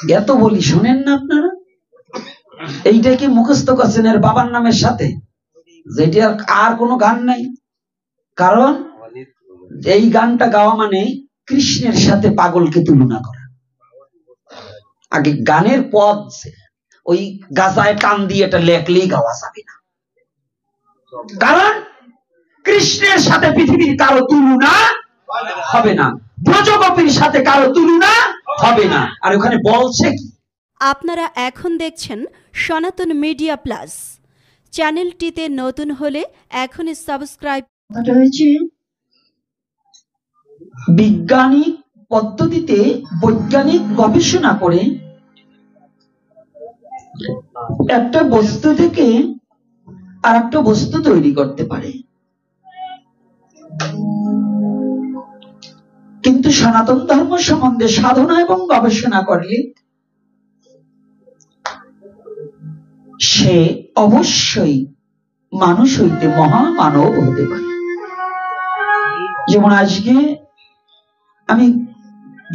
জ্ঞাত বলি শোনেন না আপনারা? এইটা কি মুখস্থ করছেন এর বাবার নামের সাথে, যেটা আর কোনো গান নাই। কারণ এই গানটা গাওয়া মানে কৃষ্ণের সাথে পাগলকে তুলনা করা। আগে গানের পদ ওই গাজায় টান দিয়ে এটা লেখলেই গাওয়া যাবে না, কারণ কৃষ্ণের সাথে পৃথিবীর কারো তুলনা হবে না, ব্রজগোপীর সাথে কারো তুলনা হবে না। আর ওখানে বলছে কি, আপনারা এখন দেখছেন সনাতন মিডিয়া প্লাস। চ্যানেলটিতে নতুন হলে এখনই সাবস্ক্রাইব। হয়েছে বিজ্ঞানিক পদ্ধতিতে বৈজ্ঞানিক গবেষণা করে একটা বস্তু থেকে আর একটা বস্তু তৈরি করতে পারে, কিন্তু সনাতন ধর্ম সম্বন্ধে সাধনা এবং গবেষণা করলে সে অবশ্যই মানুষ হইতে মহামানব হতে পারে। যেমন আজকে আমি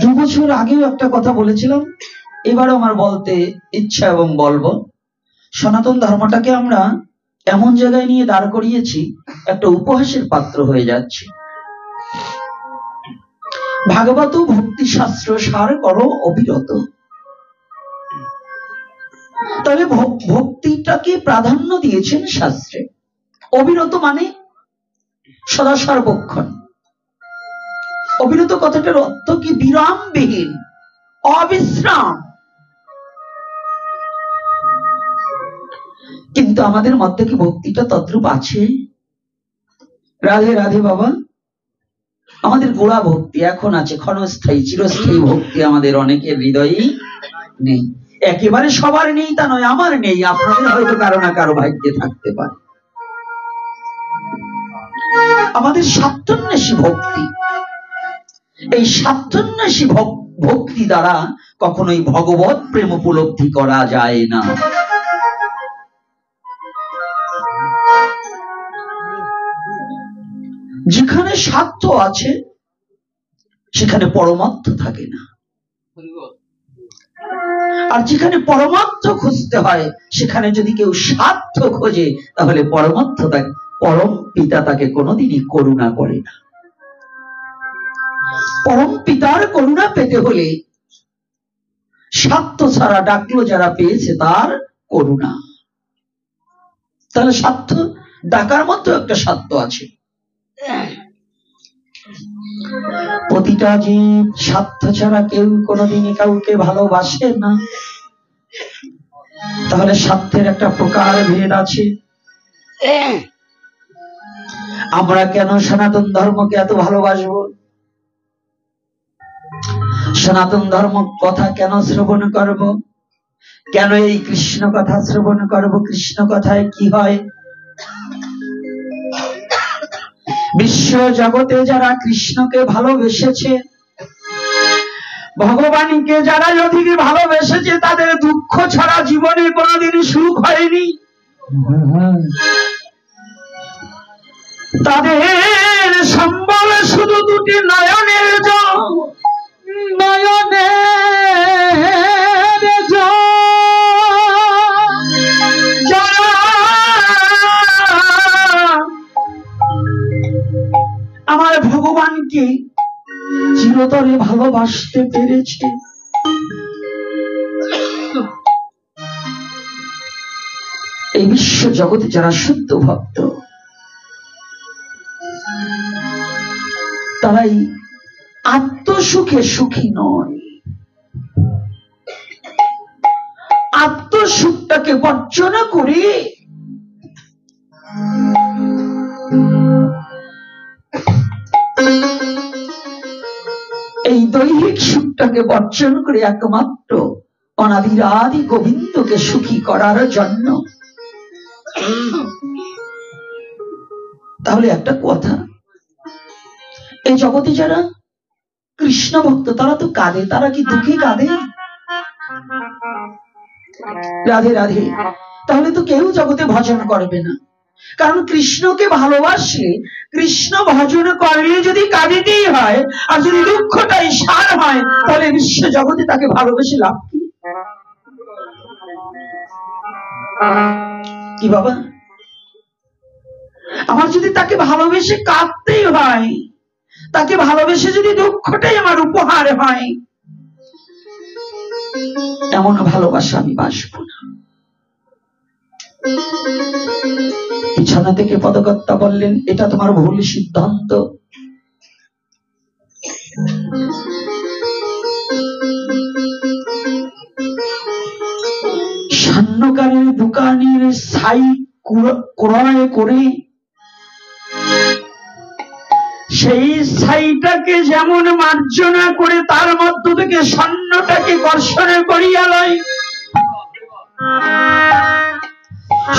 2 বছর আগেও একটা কথা বলেছিলাম, এবারও আমার বলতে ইচ্ছা এবং বলবো, সনাতন ধর্মটাকে আমরা এমন জায়গায় নিয়ে দাঁড় করিয়েছি একটা উপহাসের পাত্র হয়ে যাচ্ছে। ভাগবত ভক্তি শাস্ত্র সার করো অবিরত। তবে ভক্তিটাকে প্রাধান্য দিয়েছেন শাস্ত্রে। অবিরত মানে সদা সর্বক্ষণ। অবিরত কথাটার অর্থ কি? বিরামবিহীন, অবিশ্রাম। কিন্তু আমাদের মধ্যে কি ভক্তিটা তদ্রূপ আছে? রাধে রাধে বাবা। আমাদের গোড়া ভক্তি এখন আছে, ক্ষণস্থায়ী চিরস্থায়ী ভক্তি আমাদের অনেকের হৃদয়েই নেই। একেবারে সবার নেই তা নয়, আমার নেই, আপনাদের হয়তো কারো না কারো ভাগ্যে থাকতে পারে। আমাদের স্বার্থন্বেষী ভক্তি, এই স্বার্থন্বেষী ভক্তি দ্বারা কখনোই ভগবত প্রেম উপলব্ধি করা যায় না। যেখানে স্বার্থ আছে সেখানে পরমার্থ থাকে না, আর যেখানে পরমার্থ খুঁজতে হয় সেখানে যদি কেউ স্বার্থ খোঁজে তাহলে পরমার্থ তাকে, পরম পিতা তাকে কোনোদিনই করুণা করে না। পরম পিতার করুণা পেতে হলে স্বার্থ ছাড়া ডাকলো যারা পেয়েছে তার করুণা। তাহলে স্বার্থ ডাকার মতো একটা স্বার্থ আছে। প্রতিটা জীব স্বার্থ ছাড়া কেউ কোনোদিনই কাউকে ভালোবাসে না। তাহলে স্বার্থের একটা প্রকার ভেদ আছে। আমরা কেন সনাতন ধর্মকে এত ভালোবাসবো? সনাতন ধর্ম কথা কেন শ্রবণ করব? কেন এই কৃষ্ণ কথা শ্রবণ করব? কৃষ্ণ কথায় কি হয়? বিশ্ব জগতে যারা কৃষ্ণকে ভালোবেসেছে, ভগবানকে যারা অধিক ভালোবেসেছে, তাদের দুঃখ ছাড়া জীবনে কোনোদিন সুখ হয়নি। তাদের সম্বল শুধু দুটি নয়নের জল, নয়নের জল। আমার ভগবানকে চিরতরে ভালোবাসতে পেরেছে, এই বিশ্ব জগতে যারা শুদ্ধ ভক্ত তারাই আত্মসুখে সুখী নয়। আত্মসুখটাকে বর্জন করে এই দৈহিক সুখটাকে বর্জন করে একমাত্র অনাদিরাদি গোবিন্দকে সুখী করার জন্য। তাহলে একটা কথা, এই জগতে যারা কৃষ্ণ ভক্ত তারা তো কাঁদে, তারা কি দুঃখে কাঁদে? রাধে রাধে। তাহলে তো কেউ জগতে ভজন করবে না, কারণ কৃষ্ণকে ভালোবাসলে, কৃষ্ণ ভজন করলে যদি কাঁদিতেই হয় আর যদি দুঃখটাই সার হয়, তাহলে বিশ্ব জগতে তাকে ভালোবেসে লাভ কি? কি বাবা, আমার যদি তাকে ভালোবেসে কাঁদতেই হয়, তাকে ভালোবেসে যদি দুঃখটাই আমার উপহার হয়, এমন ভালোবাসা আমি বাসবো না। বিছানা থেকে পদকর্তা বললেন, এটা তোমার ভুল সিদ্ধান্ত। স্বর্ণকারের দোকানের ছাই ক্রয় করে সেই ছাইটাকে যেমন মার্জনা করে তার মধ্য থেকে স্বর্ণটাকে কর্ষণ করিয়া লয়,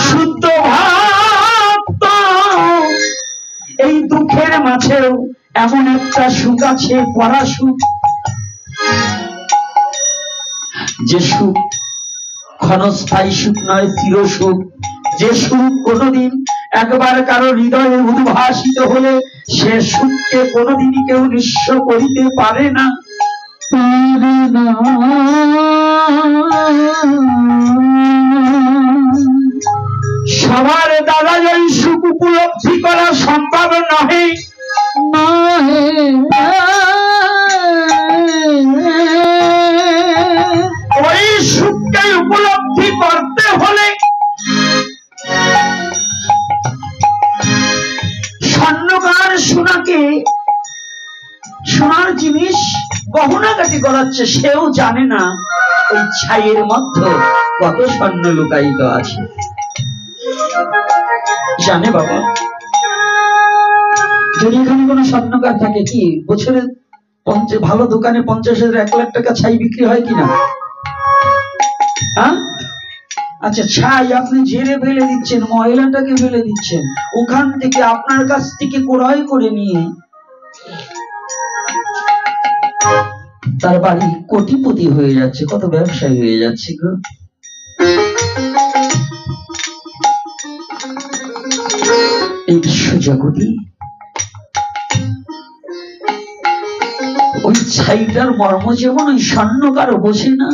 শুদ্ধ ভক্ত এই দুঃখের মাঝেও এমন একটা সুখ আছে, পরা সুখ, যে সুখ ক্ষণস্থায়ী সুখ নয়, চির সুখ। যে সুখ কোনদিন একবার কারো হৃদয়ে উদ্ভাসিত হলে সে সুখকে কোনদিনই কেউ নিঃস্ব করিতে পারে না। সবার দ্বারা এই সুখ উপলব্ধি করা সম্ভব নহে। ওই সুখকে উপলব্ধি করতে হলে স্বর্ণকার সোনাকে, সোনার জিনিস গহনাগাটি করাচ্ছে, সেও জানে না ওই ছাইয়ের মধ্যে কত স্বর্ণ লুকায়িত আছে। জানে বাবা, যদি এখানে কোনো স্বর্ণকার থাকে, কি বছরে ভালো দোকানে 50,000 1 লাখ টাকা ছাই বিক্রি হয় কিনা? আচ্ছা, ছাই আপনি ঝেড়ে ফেলে দিচ্ছেন, ময়লাটাকে ফেলে দিচ্ছেন, ওখান থেকে আপনার কাছ থেকে ক্রয় করে নিয়ে তার বাড়ি কোটিপতি হয়ে যাচ্ছে, কত ব্যবসায়ী হয়ে যাচ্ছে গো। এই বিশ্ব জগতে ওই ছাইটার মর্ম যেমন ওই স্বর্ণকার বোঝে না,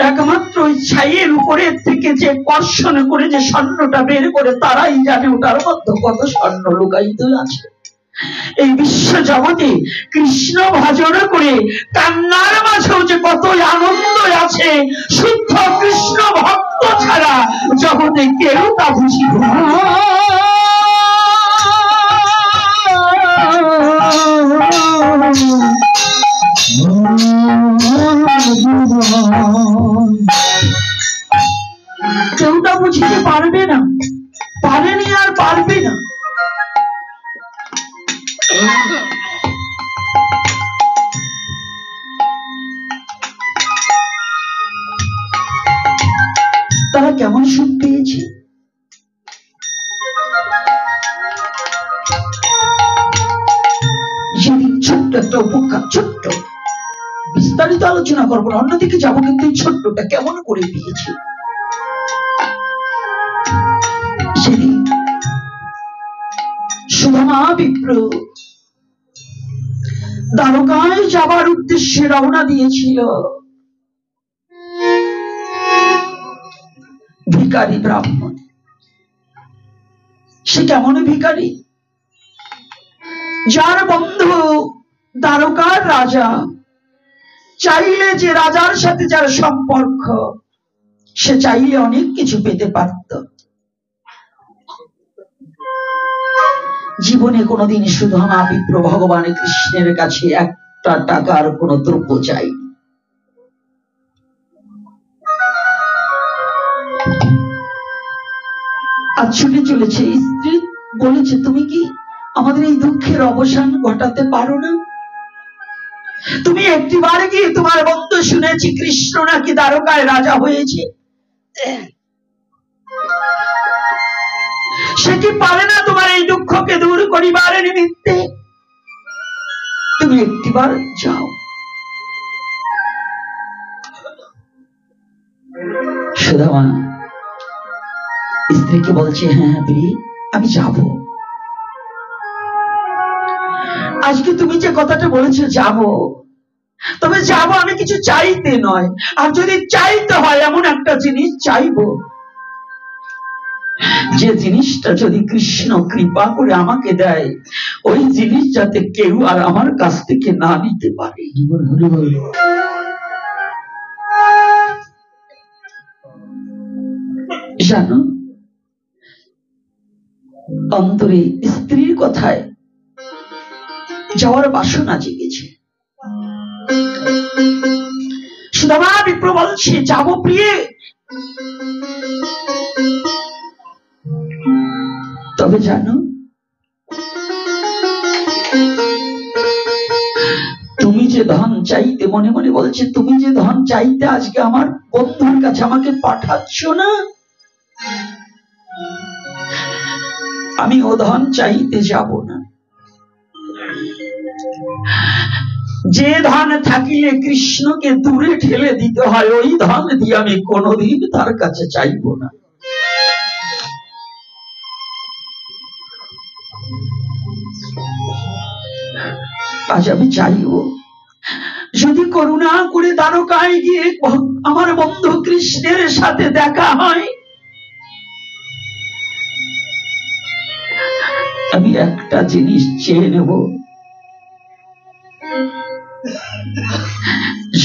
একমাত্র ওই ছাইয়ের উপরের থেকে যে কর্ষণ করে যে স্বর্ণটা বের করে তারাই জানে ওটার মধ্যে কত স্বর্ণ লুকায়িত আছে। এই বিশ্ব জগতে কৃষ্ণ ভজন করে কান্নার মাঝেও যে কত আনন্দ আছে, শুদ্ধ কৃষ্ণ ভক্ত ছাড়া জগতে কেউ তা বুঝিবে না। কেউ তা বুঝিতে পারবে না, পারেনি আর পারবে না। তারা কেমন সুখ পেয়েছে, সেদিন ছোট্ট একটা উপকার, ছোট্ট, বিস্তারিত আলোচনা করবো না, অন্যদিকে যাবো, কিন্তু এই ছোট্টটা কেমন করে পেয়েছে। সেদিন সুদামা বিপ্র দ্বারকায় যাবার উদ্দেশ্যে রওনা দিয়েছিল। ভিখারি ব্রাহ্মণ, সে কেমন ভিখারি, যার বন্ধু দ্বারকার রাজা, চাইলে যে রাজার সাথে যার সম্পর্ক, সে চাইলে অনেক কিছু পেতে পারত। জীবনে কোনোদিন সুদামা বিপ্র ভগবান কৃষ্ণের কাছে একটা টাকার কোন দ্রব্য চাই। আজ ছুটে চলেছে, স্ত্রী বলেছে, তুমি কি আমাদের এই দুঃখের অবসান ঘটাতে পারো না? তুমি একটিবার গিয়ে তোমার বন্ধু শুনেছি কৃষ্ণ নাকি দ্বারকায় রাজা হয়েছে, সে কি পারে না তোমার এই দুঃখকে দূর করিবার নিমিত্তে? তুমি একটিবার যাও। সুদামা স্ত্রীকে বলছে, হ্যাঁ আমি যাব। আজকে তুমি যে কথাটা বলেছো যাব, তবে যাব আমি কিছু চাইতে নয়, আর যদি চাইতে হয় এমন একটা জিনিস চাইবো, যে জিনিসটা যদি কৃষ্ণ কৃপা করে আমাকে দেয়, ওই জিনিস যাতে কেউ আর আমার কাছ থেকে না নিতে পারে। জানো, অন্তরে স্ত্রীর কথায় যাওয়ার বাসনা জেগেছে। সুদামা বিপ্র বলছে যাব প্রিয়ে, তবে জানো তুমি যে ধন চাইতে, মনে মনে বলছে তুমি যে ধন চাইতে আজকে আমার বন্ধুর কাছে আমাকে পাঠাচ্ছ না, আমি ও ধন চাইতে যাব না। যে ধন থাকিলে কৃষ্ণকে দূরে ঠেলে দিতে হয়, ওই ধন দিয়ে আমি কোনোদিন তার কাছে চাইব না। আজ আমি চাইব যদি করুণা করে দ্বারকায় গিয়ে আমার বন্ধু কৃষ্ণের সাথে দেখা হয়, আমি একটা জিনিস চেয়ে নেব,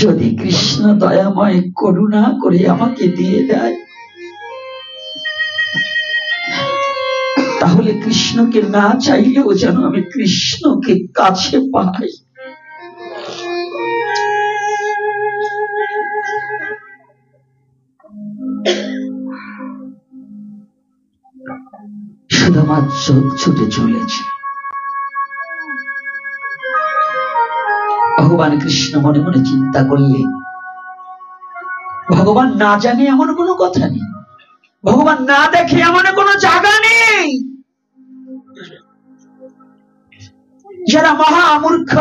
যদি কৃষ্ণ দয়াময় করুণা করে আমাকে দিয়ে দেয়, তাহলে কৃষ্ণকে না চাইলেও যেন আমি কৃষ্ণকে কাছে পাই। সুদামা চোখ ছুটে চলেছে। ভগবান কৃষ্ণ মনে মনে চিন্তা করলে, ভগবান না জানে এমন কোনো কথা নেই, ভগবান না দেখে এমন কোনো জায়গা নেই। যারা মহামূর্খ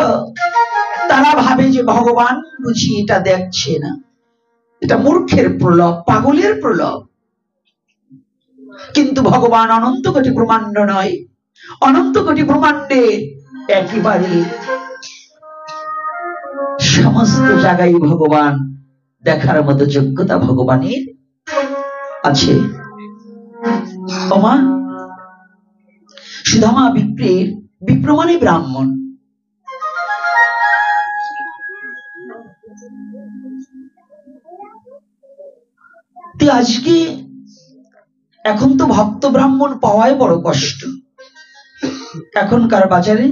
তারা ভাবে যে ভগবান বুঝি এটা দেখছে না, এটা মূর্খের প্রলোভ, পাগলের প্রলোভ। কিন্তু ভগবান অনন্ত কোটি ব্রহ্মাণ্ড নয়, অনন্ত কোটি ব্রহ্মাণ্ডে একেবারে সমস্ত জায়গায় ভগবান দেখার মতো যোগ্যতা ভগবানের আছে। সুদামা বিপ্রের, বিপ্র মানে ব্রাহ্মণ, আজকে এখন তো ভক্ত ব্রাহ্মণ পাওয়াই বড় কষ্ট এখনকার বাজারে।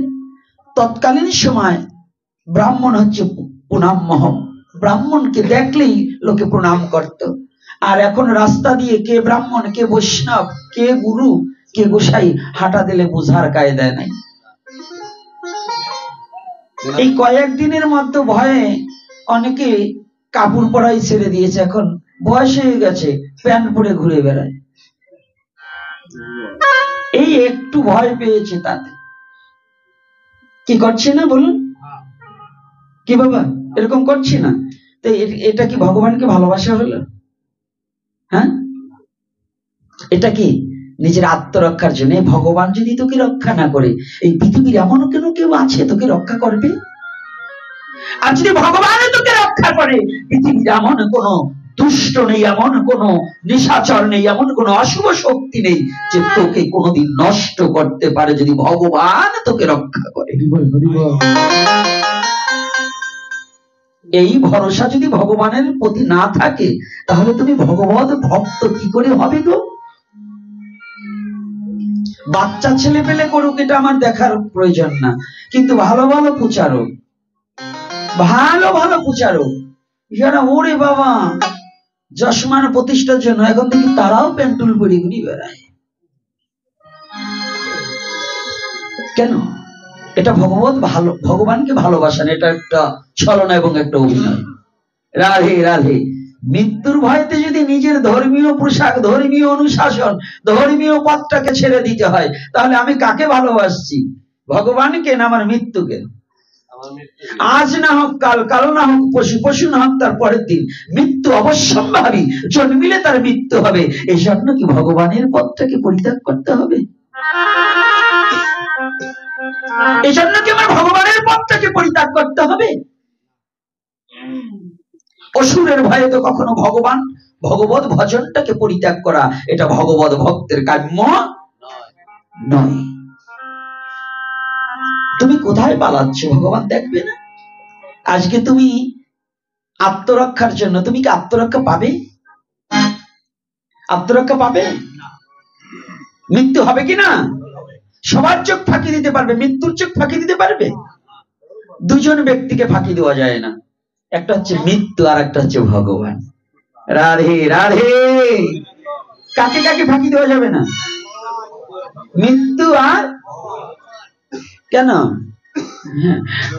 তৎকালীন সময় ব্রাহ্মণ হচ্ছে প্রণামমহম, ব্রাহ্মণকে দেখলেই লোকে প্রণাম করত। আর এখন রাস্তা দিয়ে কে ব্রাহ্মণ, কে বৈষ্ণব, কে গুরু, কে গোসাই হাঁটা দিলে বোঝার কায়দা নাই। এই কয়েকদিনের মধ্যে ভয়ে অনেকে কাপড় পরাই ছেড়ে দিয়েছে, এখন বয়স হয়ে গেছে প্যান্ট পরে ঘুরে বেড়ায়। এই একটু ভয় পেয়েছে, তাতে কি করছে না বলুন, কি বাবা এরকম করছি না? তো এটা কি ভগবানকে ভালোবাসা হলো? হ্যাঁ, এটা কি নিজের আত্মরক্ষার জন্য? ভগবান যদি তোকে রক্ষা না করে, এই পৃথিবীর এমন কেউ আছে তোকে রক্ষা করবে? আর যদি ভগবান তোকে রক্ষা করে, পৃথিবীর এমন কোন দুষ্ট নেই, এমন কোন নিশাচর নেই, এমন কোন অশুভ শক্তি নেই যে তোকে কোনোদিন নষ্ট করতে পারে, যদি ভগবান তোকে রক্ষা করে। এই ভরসা যদি ভগবানের প্রতি না থাকে, তাহলে তুমি ভগবত ভক্ত কি করে হবে গো? বাচ্চা ছেলে পেলে করুক, এটা আমার দেখার প্রয়োজন না, কিন্তু ভালো ভালো প্রচারক, ভালো ভালো প্রচারক যারা ওরে বাবা যশমান প্রতিষ্ঠার জন্য এখন থেকে তারাও পেন্টুল পরি ঘুরি বেড়ায়। কেন? এটা ভগবানকে ভালোবাসেন, এটা একটা ছলনা এবং একটা অভিনয়। রাধে রাধে। মৃত্যুর ভয়তে যদি নিজের ধর্মীয় পোশাক, ধর্মীয় অনুশাসন, ধর্মীয় পথটাকে ছেড়ে দিতে হয়, তাহলে আমি কাকে ভালোবাসছি? ভগবানকে না আমার মৃত্যুকে? আজ না হোক কাল, কাল না হোক পশু, পশু না হোক তার পরের দিন, মৃত্যু অবশ্যম্ভাবী, জন্মিলে তার মৃত্যু হবে। এই জন্য কি ভগবানের পথটাকে পরিত্যাগ করতে হবে? এই জন্য কি আমার ভগবানের পথটাকে পরিত্যাগ করতে হবে? অসুরের ভয়ে তো কখনো ভগবান ভগবত ভজনটাকে পরিত্যাগ করা এটা ভগবত ভক্তের কাম্য নয়। তুমি কোথায় পালাচ্ছ? ভগবান দেখবে না? আজকে তুমি আত্মরক্ষার জন্য, তুমি কি আত্মরক্ষা পাবে? আত্মরক্ষা পাবে? মৃত্যু হবে কিনা? সবার চোখ ফাঁকি দিতে পারবে, মৃত্যুর চোখ ফাঁকি দিতে পারবে? দুজন ব্যক্তিকে ফাঁকি দেওয়া যায় না, একটা হচ্ছে মৃত্যু আর একটা হচ্ছে ভগবান। রাধে রাধে। কাকে কাকে ফাঁকি দেওয়া যাবে না? মৃত্যু আর কেন?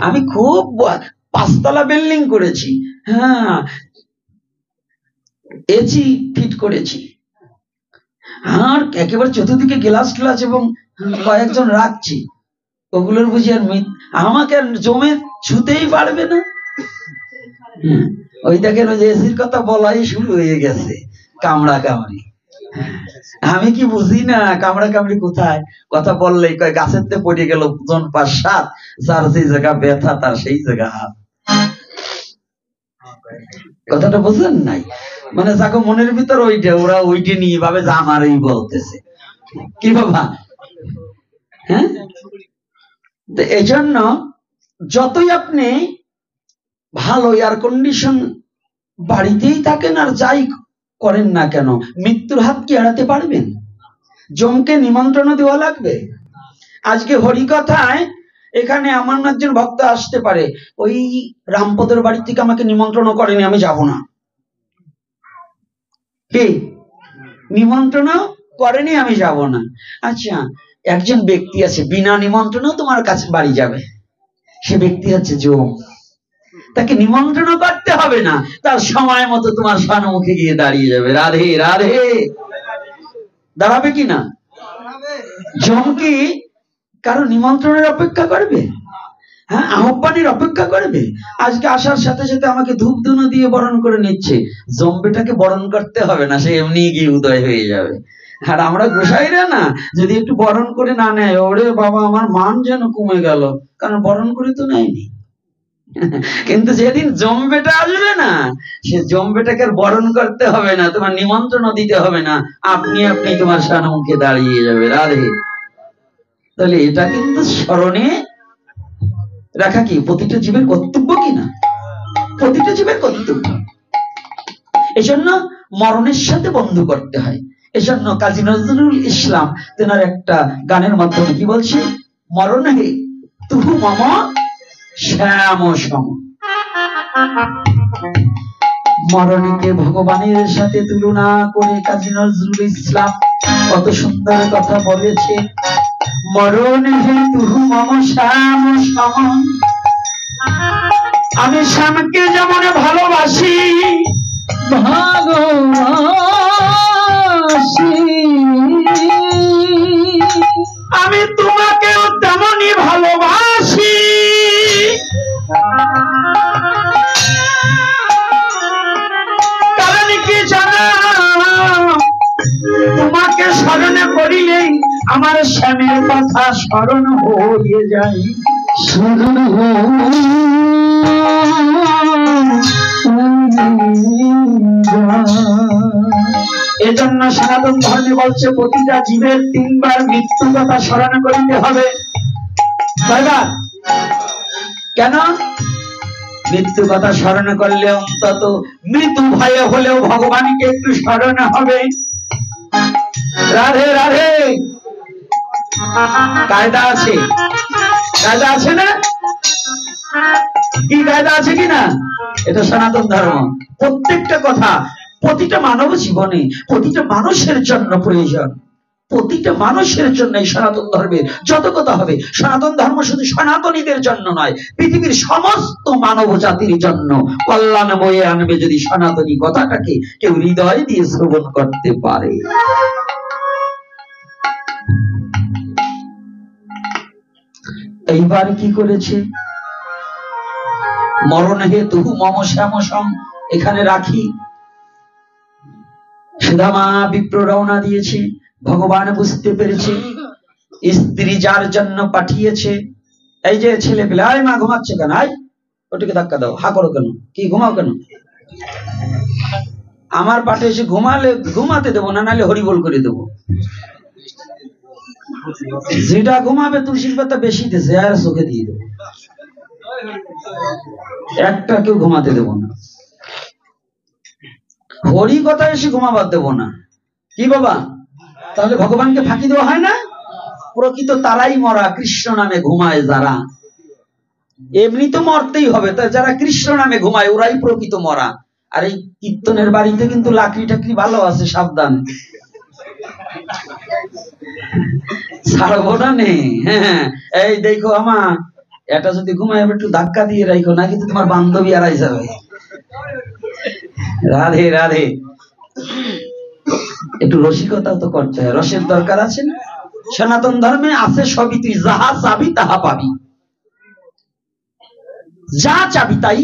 আমি খুব 5 তলা বিল্ডিং করেছি, হ্যাঁ এসি ফিট করেছি, আর একেবারে চতুর্দিকে গ্লাস গ্লাস এবং কয়েকজন রাখছি, ওগুলোর বুঝি আর আমাকে আর জমে ছুতেই পারবে না। ওই দেখেন ওই যে এসির কথা বলাই শুরু হয়ে গেছে, কামড়া কামড়ি। আমি কি বুঝি না কামড়া কামড়ি কোথায়? কথা বললেই কয় গাছের তে পড়ে গেল 5 7, যার সেই জায়গা ব্যথা তার সেই জায়গা হাত। কথাটা বুঝলেন নাই? মানে যাকে মনের ভিতর ওইটা, ওরা ওইটা নিয়ে ভাবে যে আমারই বলতেছে। কি বাবা? হ্যাঁ, এই জন্য যতই আপনি ভালো এয়ার কন্ডিশন বাড়িতেই থাকেন আর যাই করেন না কেন, মৃত্যুর হাত কি এড়াতে পারবেন? জমকে নিমন্ত্রণ দেওয়া লাগবে। আজকে হরিকথায় এখানে আমার একজন ভক্ত আসতে পারে, ওই রামপদের বাড়ি থেকে আমাকে নিমন্ত্রণ করেনি, আমি যাব না। কি নিমন্ত্রণ করেনি, আমি যাব না। আচ্ছা, একজন ব্যক্তি আছে বিনা নিমন্ত্রণেও তোমার কাছে বাড়ি যাবে, সে ব্যক্তি হচ্ছে জম। তাকে নিমন্ত্রণ করতে হবে না, তার সময় মতো তোমার সম্মুখে গিয়ে দাঁড়িয়ে যাবে। রাধে রাধে। দাঁড়াবে কি না? জম কি কারো নিমন্ত্রণের অপেক্ষা করবে? হ্যাঁ, আহ্বানের অপেক্ষা করবে? আজকে আসার সাথে সাথে আমাকে ধূপ ধুনো দিয়ে বরণ করে নিচ্ছে, জম্বেটাকে বরণ করতে হবে না, সে এমনি গিয়ে উদয় হয়ে যাবে। আর আমরা গোসাইরা না যদি একটু বরণ করে না নেয়, ওরে বাবা আমার মান যেন কমে গেল, কারণ বরণ করে তো নেয়নি। কিন্তু যেদিন জম্বেটা আসবে না, সে জম্বেটাকে বরণ করতে হবে না, তোমার নিমন্ত্রণ দিতে হবে না, আপনি আপনি তোমার সম্মুখে দাঁড়িয়ে যাবে। রাধে। তাহলে এটা কিন্তু স্মরণে রাখা কি প্রতিটা জীবের কর্তব্য কিনা? প্রতিটা জীবের কর্তব্য। এজন্য মরণের সাথে বন্ধু করতে হয়। এজন্য কাজী নজরুল ইসলাম তেনার একটা গানের মাধ্যমে কি বলছে? মরণ হে তুহু মম শ্যাম সম। মরণকে ভগবানের সাথে তুলনা করে কাজী নজরুল ইসলাম কত সুন্দর কথা বলেছে। মরণ হে তুহু মম শ্যাম সম। আমি শ্যামকে যেমন ভালোবাসি, আমি তোমাকেও তেমনই ভালোবাসি। কারণ কি জানো, তোমাকে স্মরণ করিলেই আমার শ্যামের কথা স্মরণ হয়ে যায়। স্মরণ এজন্য সনাতন ধর্মে বলছে প্রতিটা জীবের 3 বার মৃত্যু কথা স্মরণ করিতে হবে। কেন? মৃত্যু কথা স্মরণ করলে অন্তত মৃত্যু ভয়ে হলেও ভগবানকে একটু স্মরণ হবে। রাধে রাধে। কায়দা আছে, কায়দা আছে না? কি কায়দা আছে কিনা? এটা সনাতন ধর্ম। প্রত্যেকটা কথা প্রতিটা মানব জীবনে প্রতিটা মানুষের জন্য প্রয়োজন। প্রতিটা মানুষের জন্য এই সনাতন ধর্মের যত কথা হবে, সনাতন ধর্ম শুধু সনাতনীদের জন্য নয়, পৃথিবীর সমস্ত মানব জাতির জন্য কল্যাণ বয়ে আনবে যদি সনাতনী কথাটাকে কেউ হৃদয় দিয়ে শ্রবণ করতে পারে। এইবার কি করেছে? মরণ হে তুহু মম শ্যাম সম এখানে রাখি। সুদামা বিপ্র রওনা দিয়েছে, ভগবান বুঝতে পেরেছে স্ত্রী যার জন্য পাঠিয়েছে, এই যে ছেলে পেলে, আয় মা ঘুমাচ্ছে কেন, আয় ওটাকে ধাক্কা দাও। হা করো কেন? কি ঘুমাও কেন? আমার পাঠে এসে ঘুমালে ঘুমাতে দেবো না, নাহলে হরিবোল করে দেবো। যেটা ঘুমাবে তুলসীর পাতা বেশি দিয়েছে আর চোখে দিয়ে দেবো, একটা কেউ ঘুমাতে দেবো না। হরি কথা এসে ঘুমাবার দেবো না। কি বাবা? তাহলে ভগবানকে ফাঁকি দেওয়া হয় না? প্রকৃত তারাই মরা, কৃষ্ণ নামে ঘুমায় যারা। এমনি তো মরতেই হবে, তাই যারা কৃষ্ণ নামে ঘুমায় ওরাই প্রকৃত মরা। আর এই কীর্তনের বাড়িতে কিন্তু লাকড়ি টাকড়ি ভালো আছে, সাবধান। ছাড়বো না নে। হ্যাঁ, এই দেখো আমা, এটা যদি ঘুমায় একটু ধাক্কা দিয়ে রাখো না, কিন্তু তোমার বান্ধবী আড়াই যাবে। রাধে রাধে। একটু রসিকতাও তো করতে হয়, রসের দরকার আছে না? সনাতন ধর্মে আছে সবই, তুই যাহা চাবি তাহা পাবি। যা চাবি তাই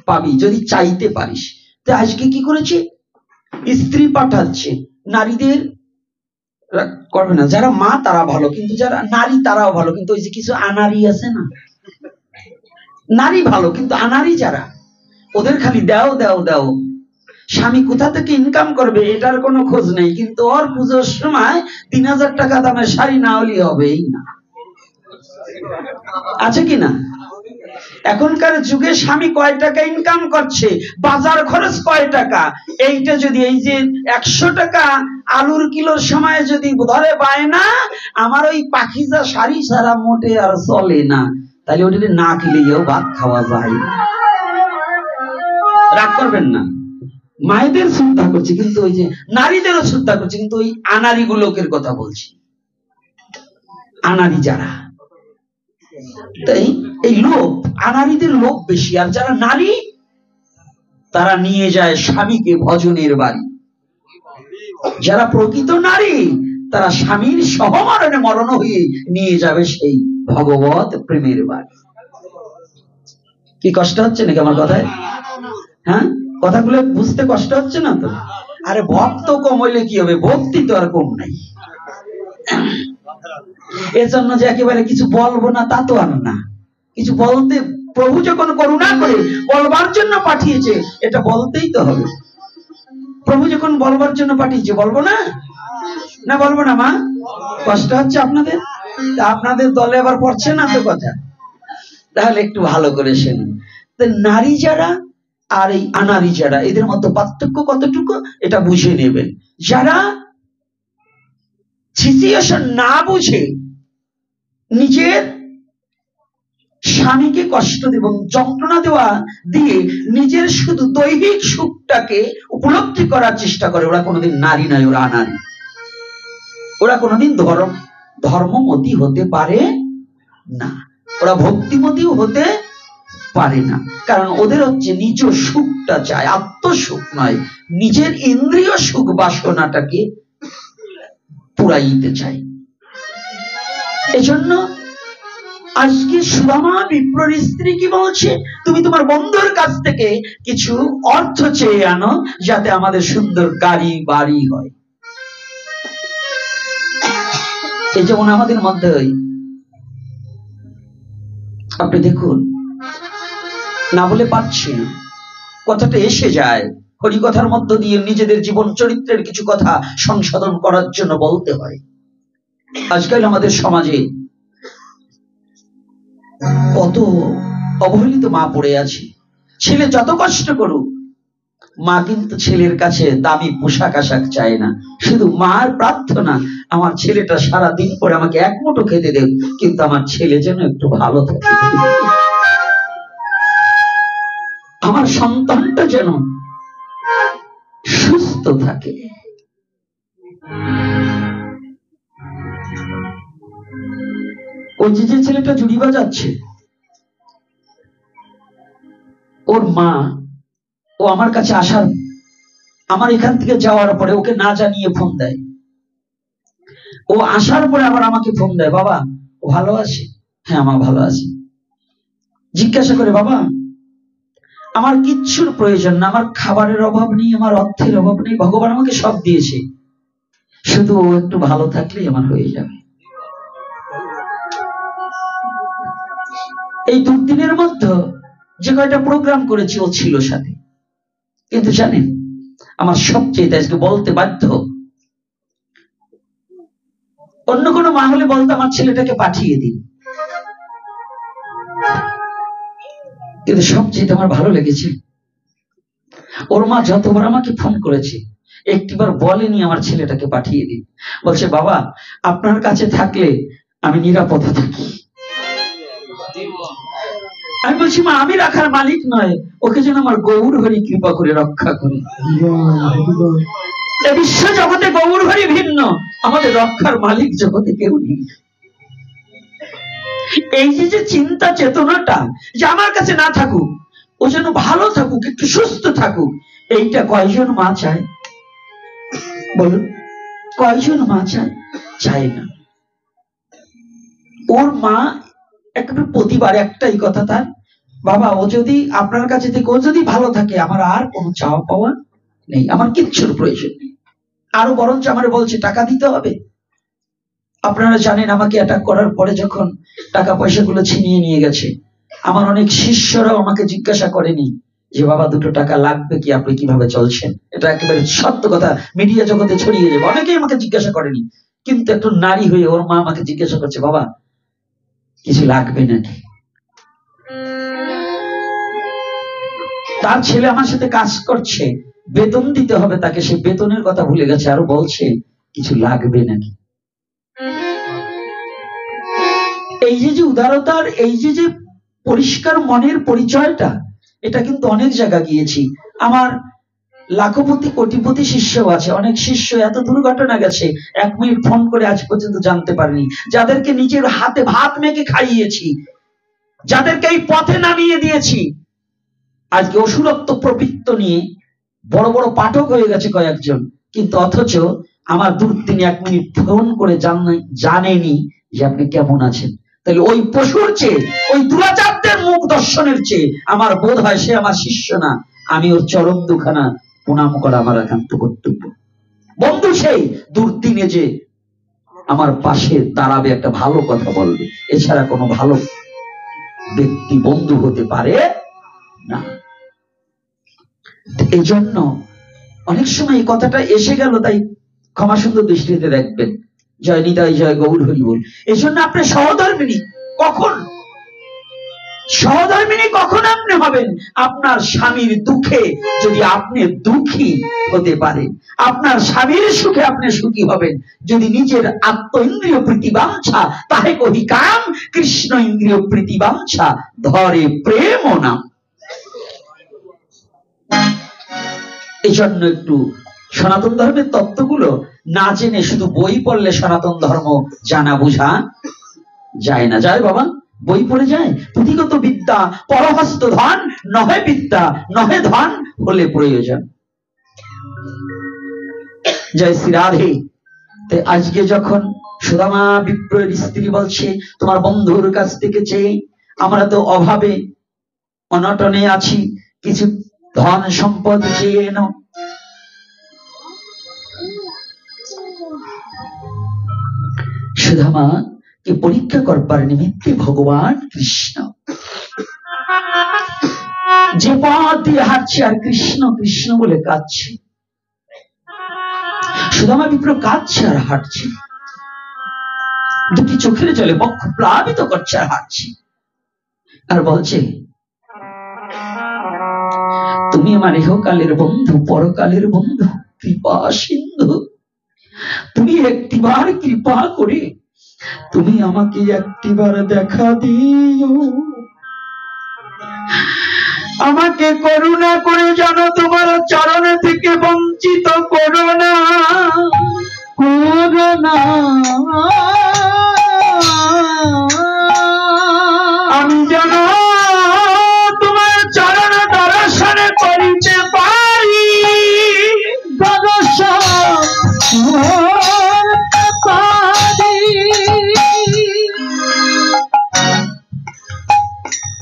পাবি যদি চাইতে পারিস। তো আজকে কি করেছে? স্ত্রী পাঠাচ্ছে নারীদের করবে না। যারা মা তারা ভালো, কিন্তু যারা নারী তারাও ভালো, কিন্তু ওই যে কিছু আনারি আছে না, নারী ভালো কিন্তু আনারি যারা, ওদের খালি দাও দাও দাও। স্বামী কোথা থেকে ইনকাম করবে এটার কোনো খোঁজ নেই, কিন্তু ওর পুজোর সময় 3000 টাকা দামের শাড়ি না হলে হবেই না। আছে কি না? এখনকার যুগে স্বামী কয় টাকা ইনকাম করছে, বাজার খরচ কয় টাকা, এইটা যদি এই যে 100 টাকা আলুর কিলোর সময় যদি ধরে পায় না, আমার ওই পাখিজা শাড়ি ছাড়া মোটে আর চলে না, তাহলে ওটা না কিলেও ভাত খাওয়া যায় না। রাগ করবেন না, মায়েদের শ্রদ্ধা করছে, কিন্তু ওই যে নারীদেরও শ্রদ্ধা করছে, কিন্তু ওই আনারি গুলোকের কথা বলছি, আনারি যারা। তাই এই লোভ, আনারীদের লোভ বেশি। আর যারা নারী তারা নিয়ে যায় স্বামীকে ভজনের বাড়ি। যারা প্রকৃত নারী তারা স্বামীর সহমরণে মরণ হয়ে নিয়ে যাবে সেই ভগবত প্রেমের বাড়ি। কি কষ্ট হচ্ছে নাকি আমার কথায়? হ্যাঁ, কথাগুলো বুঝতে কষ্ট হচ্ছে না তো? আরে ভক্ত কম হইলে কি হবে, ভক্তি তো আর কম নাই। এজন্য যে একেবারে কিছু বলবো না তা তো আর না, কিছু বলতে, প্রভু যখন করুণা করে বলবার জন্য পাঠিয়েছে, এটা বলতেই তো হবে। প্রভু যখন বলবার জন্য পাঠিয়েছে, বলবো না? না বলবো না? মা, কষ্ট হচ্ছে আপনাদের? আপনাদের দলে আবার পড়ছে না তো কথা, তাহলে একটু ভালো করে শুনুন। নারী যারা আর এই আনারি যারা, এদের মধ্যে পার্থক্য কতটুকু এটা বুঝে নেবেন। যারা সিচুয়েশন না বুঝে নিজের স্বামীকে কষ্ট এবং যন্ত্রণা দেওয়া দিয়ে নিজের শুধু দৈহিক সুখটাকে উপলব্ধি করার চেষ্টা করে, ওরা কোনোদিন নারী নয়, ওরা আনারী। ওরা কোনোদিন ধর্মমতী হতে পারে না, ওরা ভক্তিমতীও হতে পারে না। কারণ ওদের হচ্ছে নিজ সুখটা চায়, আত্মসুখ নয়, নিজের ইন্দ্রিয় সুখ বাসনাটাকে পুরাইতে চায়। এজন্য আজকে সুদামা বিপ্রর স্ত্রী কি বলছে? তুমি তোমার বন্ধুর কাছ থেকে কিছু অর্থ চেয়ে আনো, যাতে আমাদের সুন্দর গাড়ি বাড়ি হয়। এই যেমন আমাদের মধ্যে আপনি দেখুন, না বলে পাচ্ছি না, কথাটা এসে যায়, হরিকথার মধ্য দিয়ে নিজেদের জীবন চরিত্রের কিছু কথা সংশোধন করার জন্য বলতে হয়। আজকাল আমাদের সমাজে কত অবহেলিত মা পড়ে আছে। ছেলে যত কষ্ট করুক, মা কিন্তু ছেলের কাছে দামি পোশাক আশাক চায় না, শুধু মার প্রার্থনা, আমার ছেলেটা সারা দিন পরে আমাকে এক মুঠো খেতে দেব, কিন্তু আমার ছেলে যেন একটু ভালো থাকে, আমার সন্তানটা যেন সুস্থ থাকে। ওই যে ছেলেটা জুড়ি বাজাচ্ছে, ওর মা, ও আমার কাছে আসার, আমার এখান থেকে যাওয়ার পরে ওকে না জানিয়ে ফোন দেয়। ও আসার পরে আবার আমাকে ফোন দেয়, বাবা ও ভালো আছে? হ্যাঁ মা ভালো আছে। জিজ্ঞাসা করে, বাবা আমার কিচ্ছুর প্রয়োজন না, আমার খাবারের অভাব নেই, আমার অর্থের অভাব নেই, ভগবান আমাকে সব দিয়েছে, শুধু ও একটু ভালো থাকলেই আমার হয়ে যাবে। এই দুদিনের মধ্যে যে কয়টা প্রোগ্রাম করেছি ও ছিল সাথে। কিন্তু জানেন আমার সবচেয়ে আজকে বলতে বাধ্য, অন্য কোনো মা হলে বলতো আমার ছেলেটাকে পাঠিয়ে দিন, কিন্তু সবচেয়ে আমার ভালো লেগেছে ওর মা যতবার আমাকে ফোন করেছে একটিবার বলেনি আমার ছেলেটাকে পাঠিয়ে দিন। বলছে বাবা আপনার কাছে থাকলে আমি নিরাপদে থাকি। আমি বলছি মা আমি রাখার মালিক নয়, ওকে যেন আমার গৌর হরি কৃপা করে রক্ষা করে। বিশ্ব জগতে গৌর হরি ভিন্ন, আমাদের রক্ষার মালিক জগতে কেউ নেই। এই যে চিন্তা চেতনাটা যে আমার কাছে না থাকুক, ও যেন ভালো থাকুক, একটু সুস্থ থাকুক, এইটা কয়জন মা চায় বলুন? কয়জন মা চায়? চায় না। ওর মা একেবারে প্রতিবার একটাই কথা তার, বাবা ও যদি আপনার কাছে থেকে ও যদি ভালো থাকে আমার আর কোনো চাওয়া পাওয়া নেই, আমার কিচ্ছুর প্রয়োজন নেই। আরো বরঞ্চ আমার বলছে টাকা দিতে হবে। আপনারা জানেন আমাকে অ্যাটাক করার পরে যখন টাকা পয়সাগুলো ছিনিয়ে নিয়ে গেছে, আমার অনেক শিষ্যরাও আমাকে জিজ্ঞাসা করেনি যে বাবা দুটো টাকা লাগবে কি, আপনি কিভাবে চলছেন। এটা একেবারে সত্য কথা, মিডিয়া জগতে ছড়িয়ে যাবে। অনেকেই আমাকে জিজ্ঞাসা করেনি, কিন্তু একটু নারী হয়ে ওর মা আমাকে জিজ্ঞাসা করছে বাবা কিছু লাগবে নাকি। তার ছেলে আমার সাথে কাজ করছে, বেতন দিতে হবে তাকে, সে বেতনের কথা ভুলে গেছে, আরো বলছে কিছু লাগবে নাকি। এই যে উদারতার, এই যে পরিষ্কার মনের পরিচয়টা, এটা কিন্তু অনেক জায়গা গিয়েছি। আমার লাখপতি কোটিপতি শিষ্য আছে, অনেক শিষ্য এত দুর্ঘটনা গেছে 1 মিনিট ফোন করে আজ পর্যন্ত জানতে পারিনি, যাদেরকে নিজের হাতে ভাত মেখে খাইয়েছি, যাদেরকে এই পথে নামিয়ে দিয়েছি, আজকে অসুরত্ব প্রবৃত্ত নিয়ে বড় বড় পাঠক হয়ে গেছে কয়েকজন, কিন্তু অথচ আমার দূর তিনি 1 মিনিট ফোন করে জানেনি যে আপনি কেমন আছেন। তাহলে ওই পশুর চেয়ে, ওই দুরাচারদের মুখ দর্শনের চেয়ে আমার বোধ হয় সে আমার শিষ্য না, আমি ওর চরম দুখানা প্রণাম করা আমার একান্ত কর্তব্য। বন্ধু সেই দুর্দিনে যে আমার পাশে দাঁড়াবে, একটা ভালো কথা বলবে, এছাড়া কোনো ভালো ব্যক্তি বন্ধু হতে পারে না। এই জন্য অনেক সময় এই কথাটা এসে গেল, তাই ক্ষমা সুন্দর দৃষ্টিতে দেখবেন। জয় নিতাই, জয় গৌর হরি বল। এই জন্য আপনি সহধর্মিনী কখন আপনি হবেন? আপনার স্বামীর দুঃখে যদি আপনি দুঃখী হতে পারেন, আপনার স্বামীর সুখে আপনি সুখী হবেন যদি নিজের আত্ম ইন্দ্রিয় প্রীতিবাঞ্ছা তাহে কহি কাম, কৃষ্ণ ইন্দ্রিয় প্রীতিবাঞ্ছা ধরে প্রেম নাম। এই জন্য একটু সনাতন ধর্মের তত্ত্বগুলো না জেনে শুধু বই পড়লে সনাতন ধর্ম জানা বোঝা যায় না। যায় বাবা, বই পড়ে যায়। পুঁথিগত বিদ্যা পরহস্ত ধন, নহে বিদ্যা নহে ধন হলে প্রয়োজন। জয় শ্রী রাধে। আজকে যখন সুদামা বিপ্রের স্ত্রী বলছে তোমার বন্ধুর কাছ থেকে চেয়ে, আমরা তো অভাবে অনটনে আছি, কিছু ধন সম্পদ চেয়ে এনো। সুদামা কে পরীক্ষা করবার নিমিত্তে ভগবান কৃষ্ণ যে পথ দিয়ে হাঁটছে আর কৃষ্ণ কৃষ্ণ বলে কাঁদছে। সুদামা বিপ্র কাঁদছে আর হাঁটছে, দুটি চোখের জলে বক্ষ প্লাবিত করছে আর হাঁটছে, আর বলছে তুমি আমার ইহকালের বন্ধু, পরকালের বন্ধু, কৃপা সিন্ধু, তুমি একটিবার কৃপা করে তুমি আমাকে একটিবার দেখা দিও, আমাকে করুণা করে জানো তোমার চরণ থেকে বঞ্চিত করো না, করো না। আমি যেন তোমার চরণ দর্শনে করিতে পারি,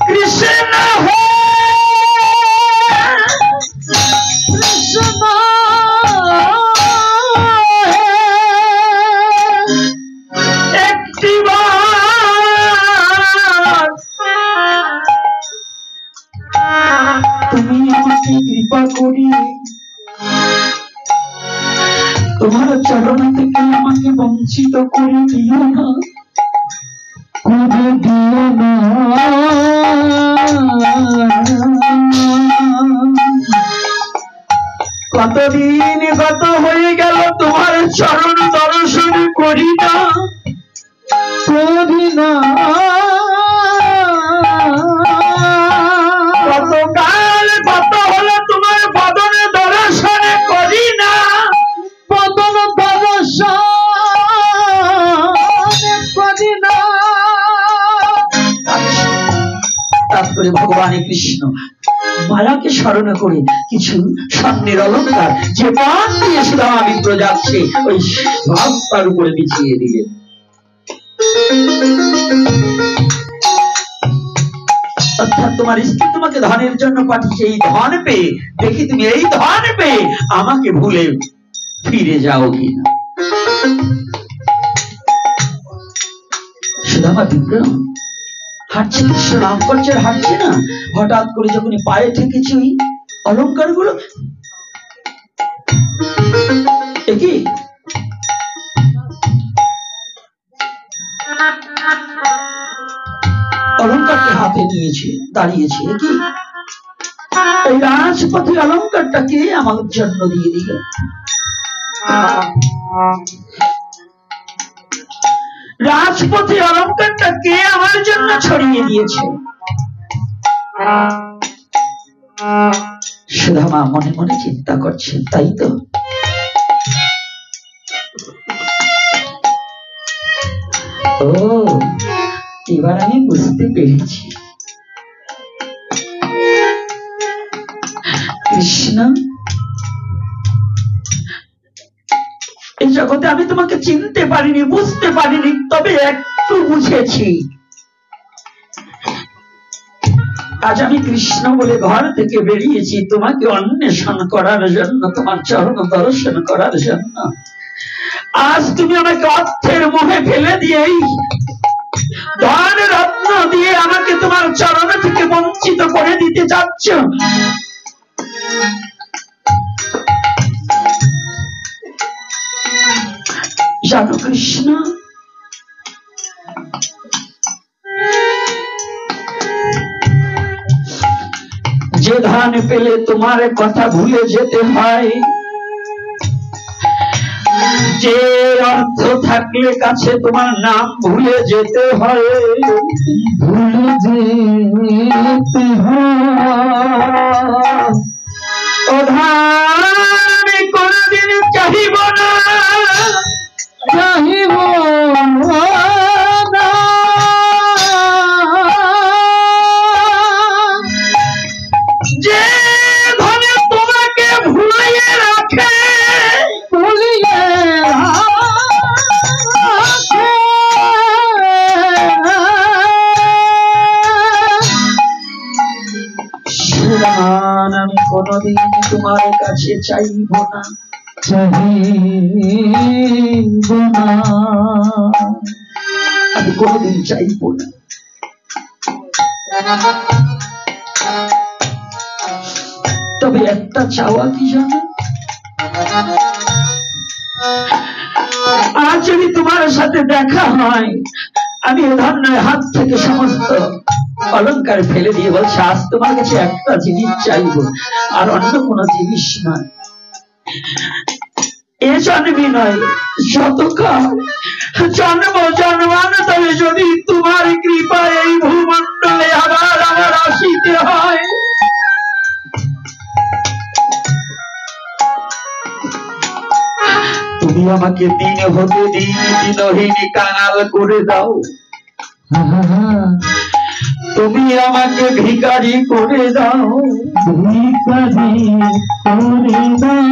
কৃষ্ণ হে কৃষ্ণ হে তুমি আমাকে কৃপা করি তোমার চরণ থেকে আমাকে বঞ্চিত করে দিও না, করে দিও না। কতদিন গত হয়ে গেল তোমার চরণ দর্শন করি না, করি না। কতকাল গত হলো তোমার বদন দর্শন করি না, বদন দর্শন করি না। তারপরে ভগবান কৃষ্ণ মায়াকে স্মরণ করে কিছু স্বর্ণের অলঙ্কার যে পান দিয়ে সুদামা বিপ্র যাচ্ছে ওই রাস্তার উপরে বিছিয়ে দিলেন। অর্থাৎ তোমার স্ত্রী তোমাকে ধনের জন্য পাঠিয়েছে, এই ধন পেয়ে দেখি তুমি এই ধন পেয়ে আমাকে ভুলে ফিরে যাও কিনা। সুদামা বিপ্র হাঁটছে, কৃষ্ণ নাম করছে, হাঁটছে না, হঠাৎ করে যখন পায়ে ঠেকেছে ওই অলঙ্কার গুলো, কি অলঙ্কারকে হাতে নিয়েছে, দাঁড়িয়েছে, কি এই রাজপথে অলঙ্কারটাকে আমার জন্য দিয়ে দিল। রাজপথে অলঙ্কারটা কে আমার জন্য ছড়িয়ে দিয়েছে? সুদামা মনে মনে চিন্তা করছেন, তাই তো? ও, এবার আমি বুঝতে পেরেছি। কৃষ্ণ, এই জগতে আমি তোমাকে চিনতে পারিনি, বুঝতে পারিনি, তবে একটু বুঝেছি। আজ আমি কৃষ্ণ বলে ঘর থেকে বেরিয়েছি তোমাকে অন্বেষণ করার জন্য, তোমার চরণ দর্শন করার জন্য। আজ তুমি আমাকে অর্থের মোহে ফেলে দিয়েই ধন রত্ন দিয়ে আমাকে তোমার চরণ থেকে বঞ্চিত করে দিতে চাচ্ছ। জানো কৃষ্ণ, যে ধন পেলে তোমার কথা ভুলে যেতে হয়, যে অর্থ থাকলে কাছে তোমার নাম ভুলে যেতে হয়, ভুলে যেতে হয়। ও ধন কোনদিন চাহিব না, চাহিব না। যে ধনে তোমাকে ভুলিয়ে রাখে, ভুলিয়ে রাখে, সুদান আমি কোনদিন তোমার কাছে চাইব না, চাইব না, আমি কোনদিন চাইব না। তবে একটা চাওয়া কি জানো, আজ যদি তোমার সাথে দেখা হয়, আমি এ ধরনের হাত থেকে সমস্ত অলঙ্কার ফেলে দিয়ে বলছি, আজ তোমার কাছে একটা জিনিস চাইব, আর অন্য কোনো জিনিস নয়। এ জন্মই নয়, যতকাল জন্ম জন্মান্তরে যদি তোমার কৃপা এই ভূমণ্ডলে আবার আমার আসিতে হয়, তুমি আমাকে দিন হতে দিন দিনহীন কাঙাল করে দাও, তুমি আমাকে ভিখারি করে দাও, ভিখারি করে দাও।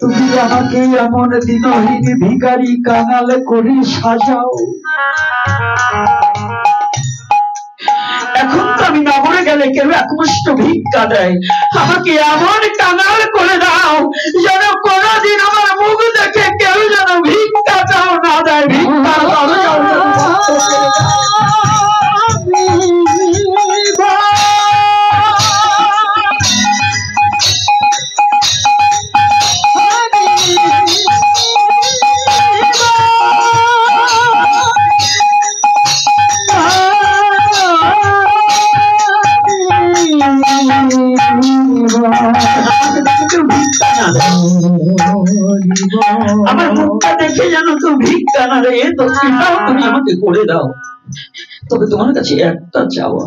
তুমি আমাকে এমন দিনহীন ভিখারি কাঙাল করে সাজাও। এখন তো আমি নগরে গেলে কেউ একমুষ্ট ভিক্ষা দেয়, আমাকে এমন কাঙাল করে দাও যেন কোনদিন আমার মুখ দেখে কেউ যেন ভিক্ষা চাও না দেয়, ভিক্ষা রে, তো কৃপাও তুমি আমাকে করে দাও। তবে তোমার কাছে একটা চাওয়া,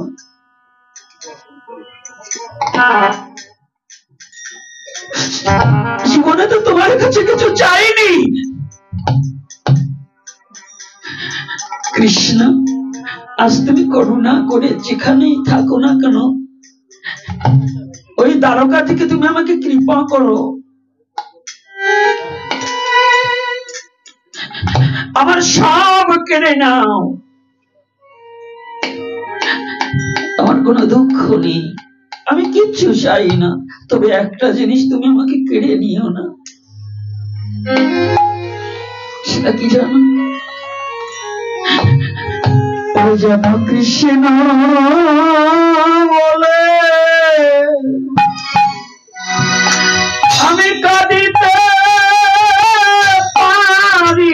জীবনে তো তোমার কাছে কিছু চাইনি কৃষ্ণ। আজ তুমি করুণা করে যেখানেই থাকো না কেন, ওই দ্বারকা থেকে তুমি আমাকে কৃপা করো, আমার সব কেড়ে নাও। আমার কোনো দুঃখ নেই, আমি কিচ্ছু চাই না, তবে একটা জিনিস তুমি আমাকে কেড়ে নিও না। সেটা কি জানো? ও যেন কৃষ্ণ বলে আমি কাঁদিতে পারি,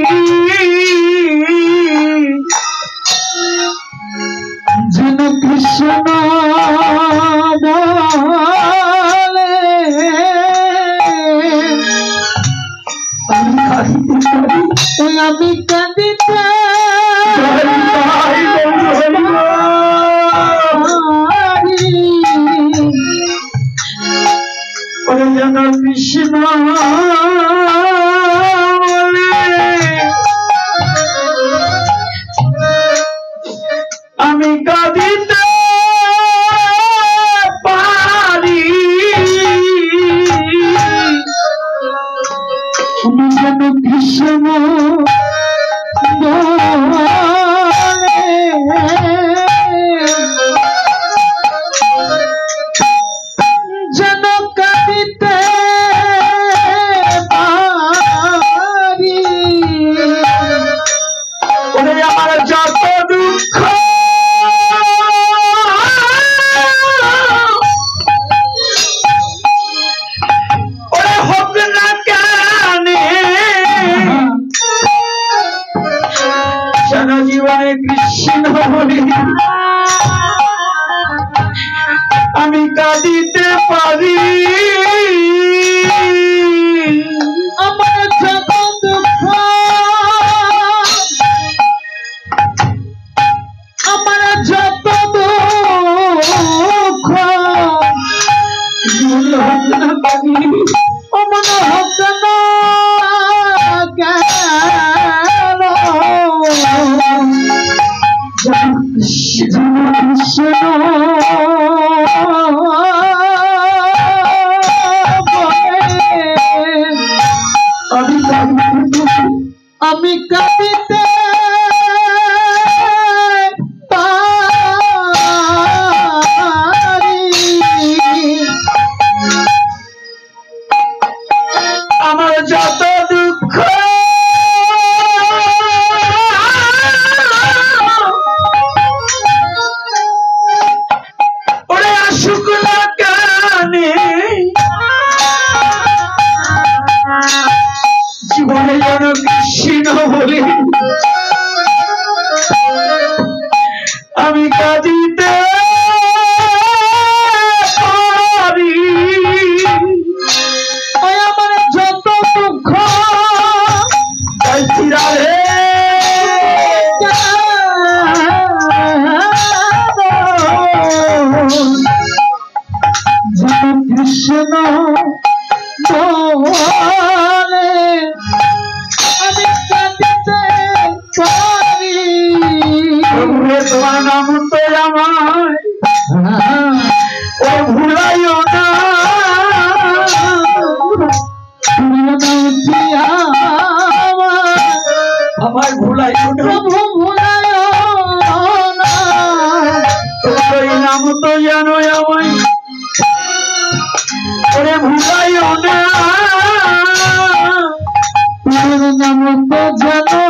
যেন কৃষ্ণ বলে আমি কাঁদিতে পারি, আমি কাঁদিতে যেন কৃষ্ণ আমি কাঁদিতে পারি, তুমি যেন কৃষ্ণ যেন কাঁদিতে পারি। ওরে আমার যত দুঃখ ওরে হোক না কেন, সারা জীবনে কৃষ্ণ বলি আমি কাঁদিতে পারি। আমার যত দুঃখ আমার যত দুঃখ মনে হোক না পারি, মনে হোক না কৃষ্ণ আমি কাঁদিতে পারি, আমার যত দুঃখ ওরে আসুক না কানে, জীবনে যেন কৃষ্ণ বলি আমি কাঁদিতে পারি। আমার যত দুঃখ রাধে কৃষ্ণ বলে আমি কাঁদিতে পারি। তোমার নাম তো আমায় ও ভুলাইও না, আমার ভুলাইও না, প্রভু ভুলাইও না, তোমার নাম তো জানো আমায় ওরে ভুলাইও না, তোমার নাম তো জানো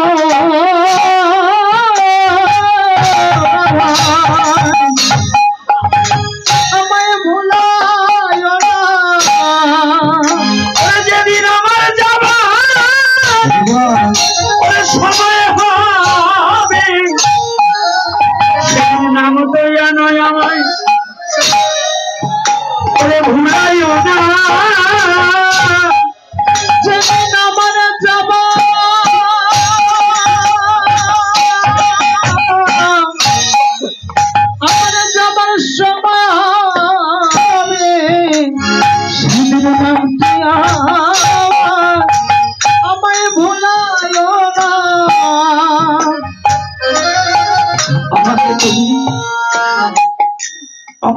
আমায় ভুলাইও না। যেদিন আমার যাবা ওরে সময় হবে, সেদিন নাম তো জানো আমায় ওরে ভুলাইও না। যেদিন আমার যাবা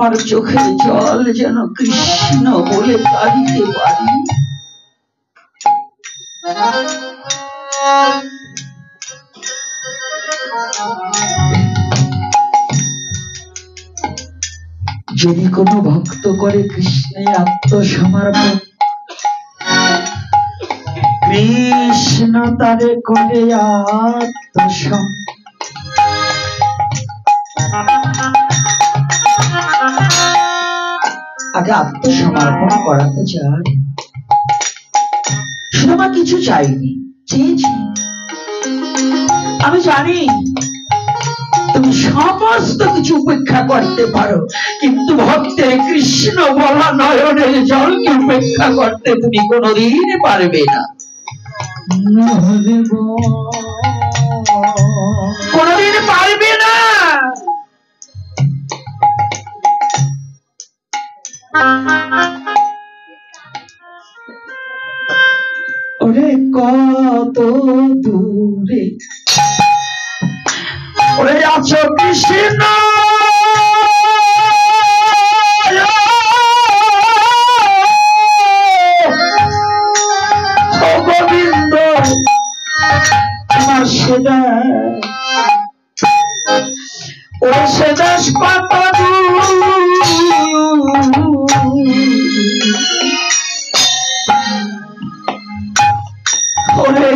আমার চোখের জল যেন কৃষ্ণ বলে কাঁদিতে পারি। যদি কোনো ভক্ত করে কৃষ্ণের আত্মসমর্পণ, কৃষ্ণ তারে করে আত্মসমর্পণ। আগে আত্মসমর্পণ করাতে চাই, শুধু আমার কিছু চাইনি, চেয়েছি আমি জানি তুমি সমস্ত কিছু উপেক্ষা করতে পারো, কিন্তু ভক্তের কৃষ্ণ বলা নয়নের জলকে উপেক্ষা করতে তুমি কোনোদিন পারবে না, কোনোদিন পারবে না। ওরে কত দূরে ওরে আছো কৃষ্ণ, গোবিন্দ আমার সেদা ওরে সেদা কত ওরে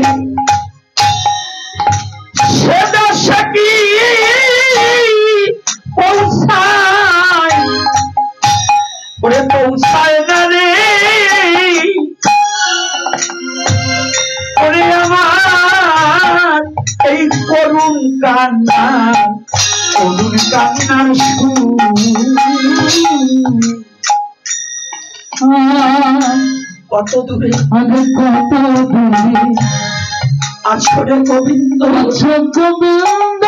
সেদা সখী পৌঁছায়, ওরে পৌঁছায় না রে ওরে আমার এই করুণ কান্না, করুণ কান্নার কত দূরে, কত দূরে আছো রে গোবিন্দ, আছো গোবিন্দ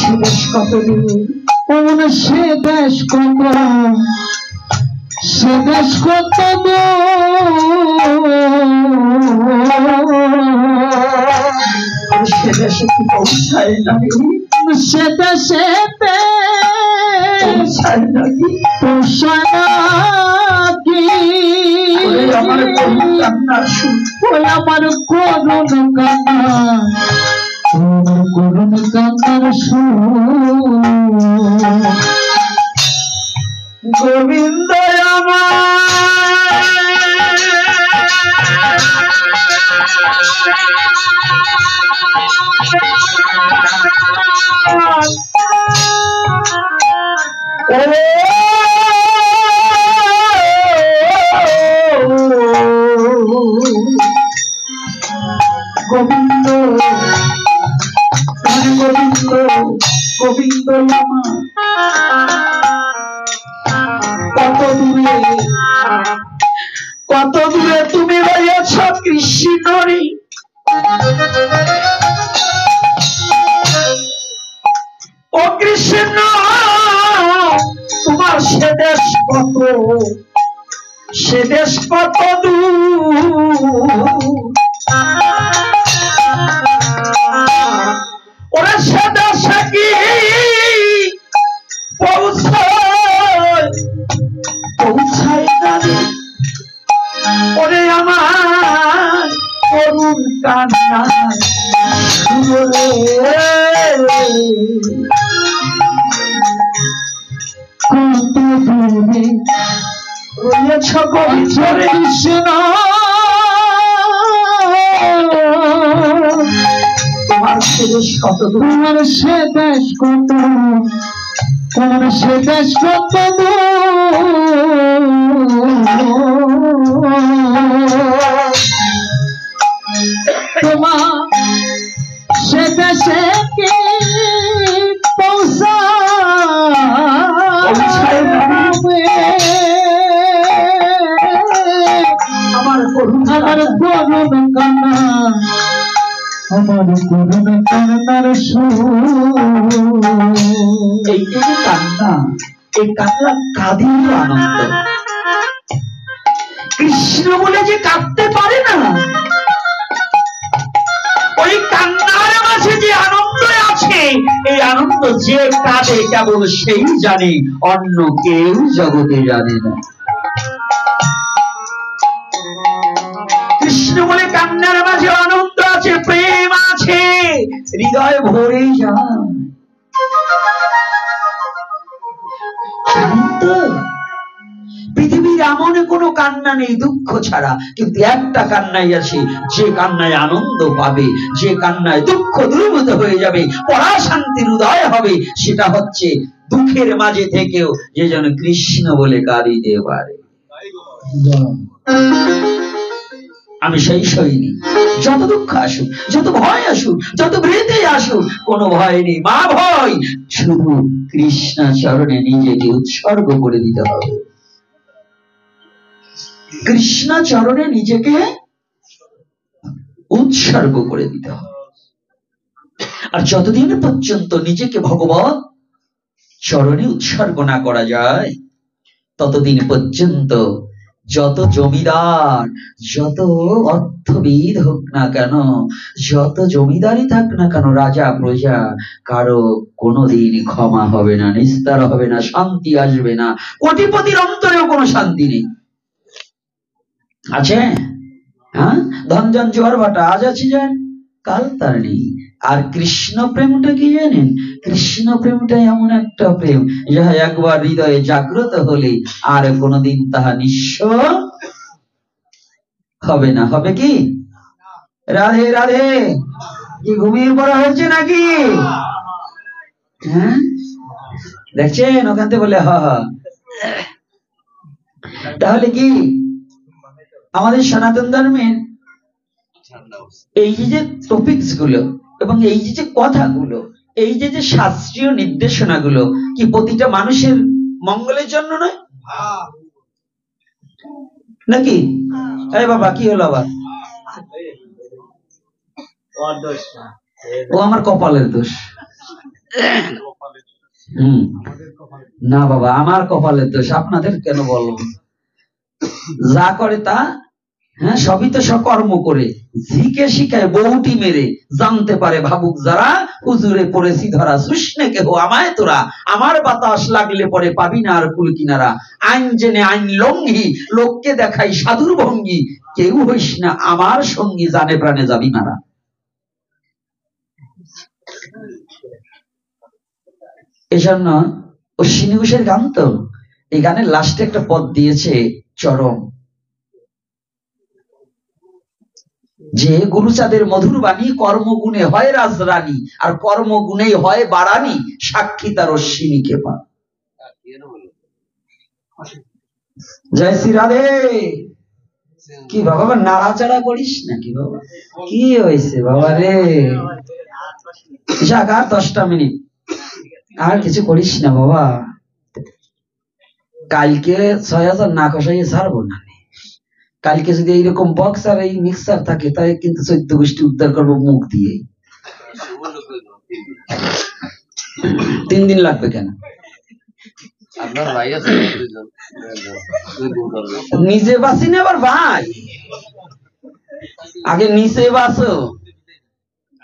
সে দেশ কত দূর, সে দেশ কত, সে দেশ কত দূর, সে দেশে কি পৌঁছায় নাকি, সে দেশে পৌঁছায় নাকি, পৌঁছায় নাকি আমার করুণ কান্নার সুর, আমার করুণ কান্না, করুণ কান্নার সুর। গোবিন্দ গোবিন্দ গোবিন্দ গোবিন্দ আমার কত দূরে, কত দূরে তুমি রয়েছ কৃষ্ণরি, ও কৃষ্ণ তোমার সে দেশ কত, সে দেশ কত দূর, ওরা সে দেশে কি পৌঁছায়, পৌঁছায় না রে ওরে আমার করুণ কান্না সুরে, কত দূরে রয়েছ গোবিন্দ কৃষ্ণ, তোমার সে দেশ কত দূর, তোমার সে দেশ কত, তোমার সে দেশ কত দূর, তোমার সে দেশে কি পৌঁছায় আমার করুণ কান্না, আমার করুণ কান্নার সুর। এই যে কান্না, এই কান্না কাঁদিল আনন্দ, কৃষ্ণ বলে যে কাঁদতে পারে না, ওই কান্নার মাঝে যে আনন্দ আছে, এই আনন্দ যে কাঁদে কেবল সেই জানে, অন্য কেউ জগতে জানে না। কৃষ্ণ বলে কান্নার মাঝে আনন্দ আছে, প্রেম আছে, হৃদয় ভরে যায়। পৃথিবীর এমন কোনো কান্না নেই দুঃখ ছাড়া, কিন্তু একটা কান্নাই আছে, যে কান্নায় আনন্দ পাবে, যে কান্নায় দুঃখ দূরীভূত হয়ে যাবে, পরা শান্তির উদয় হবে, সেটা হচ্ছে দুঃখের মাঝে থেকেও যে যেন কৃষ্ণ বলে কাঁদিতে পারে। আমি সেই সৈনিক, যত দুঃখ আসুক, যত ভয় আসুক, যত বৃদ্ধি আসুক, কোনো ভয় নেই। মা ভয়, শুধু কৃষ্ণ চরণে নিজেকে উৎসর্গ করে দিতে হবে। কৃষ্ণ চরণে নিজেকে উৎসর্গ করে দিতে হবে। আর যতদিন পর্যন্ত নিজেকে ভগবত চরণে উৎসর্গ না করা যায়, ততদিন পর্যন্ত যত জমিদার, যত অর্থবিদ হোক না কেন, যত জমিদারি থাক না কেন, রাজা প্রজা, কারো কোনোদিন ক্ষমা হবে না, নিস্তার হবে না, শান্তি আসবে না। কোটিপতির অন্তরেও কোনো শান্তি নেই। আছে? হ্যাঁ, ধনজন জোয়ার ভাটা আজ আছে যান, কাল তার নেই। আর কৃষ্ণ প্রেমটা কি জানেন? কৃষ্ণ প্রেমটা এমন একটা প্রেম, যাহা একবার হৃদয়ে জাগ্রত হলে আর কোনোদিন তাহা নিঃস্ব হবে না। হবে কি? রাধে রাধে। কি ঘুমিয়ে পড়া হয়েছে নাকি? হ্যাঁ, দেখছেন ওখান থেকে বলে হা হা। তাহলে কি আমাদের সনাতন ধর্মের এই যে টপিকস গুলো এবং এই যে কথাগুলো, এই যে শাস্ত্রীয় নির্দেশনাগুলো, কি প্রতিটা মানুষের মঙ্গলের জন্য নয় নাকি? এই বাবা কি হলো আবার? ও আমার কপালের দোষ। না বাবা, আমার কপালের দোষ, আপনাদের কেন বলবো? যা করে তা, হ্যাঁ, সবই তো সকর্ম করে, ঝিকে শিখায় বউটি মেরে, জানতে পারে ভাবুক যারা, হুজুরে পড়েছি ধরা, শুষ্নে কেহ আমায় তোরা, আমার বাতাস লাগলে পরে পাবি না আর কুল কিনারা, আইন জেনে আইন লঙ্ঘি, লোককে দেখাই সাধুর ভঙ্গি, কেউ হইস না আমার সঙ্গী, জানে প্রাণে যাবি মারা। এই জন্য অশ্বিনী ঘোষের গান তো, এই গানের লাস্টে একটা পদ দিয়েছে চরম, যে গুরুচাঁদের মধুর বাণী, কর্মগুণে হয় রাজরানী, আর কর্মগুণেই হয় বাড়ানি, সাক্ষী তার অশ্বিনীকে পা। জয় শ্রী রাধে। কি বাবা নাড়াচাড়া করিস নাকি বাবা? কি হয়েছে বাবা রে? আর 10টা মিনিট আর কিছু করিস না বাবা, কালকে 6000 না কষাইয়ে ছাড়বো না। কালকে যদি এইরকম বক্স আর এই মিক্সার থাকে, তাই কিন্তু 14 গোষ্ঠী উদ্ধার করবো মুখ দিয়ে। 3 দিন লাগবে কেন? নিজে বাসি না আবার ভাই, আগে নিচে বাসো।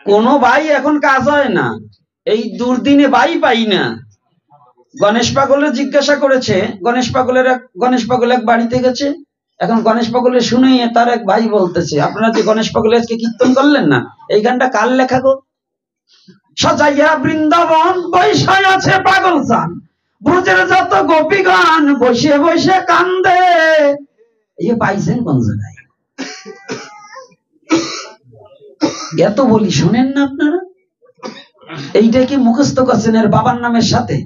কোনো ভাই এখন কাজ হয় না, এই দুর্দিনে ভাই পাই না। গণেশ পাগলের জিজ্ঞাসা করেছে, গণেশ পাগল এক বাড়িতে গেছে, এখন গণেশ পাগলের শুনে তার এক ভাই বলতেছে, আপনারা যে গণেশ পাগলের আজকে কীর্তন করলেন না, এই গানটা কার লেখা গো? সাজাইয়া বৃন্দাবন বৈশায় আছে পাগল চান, ব্রজের যত গোপীগণ বসে বসে কান্দে। এই পাইছেন কোন জায়গায়? এত বলি শোনেন না আপনারা? এইটা কি মুখস্থ করছেন এর বাবার নামের সাথে,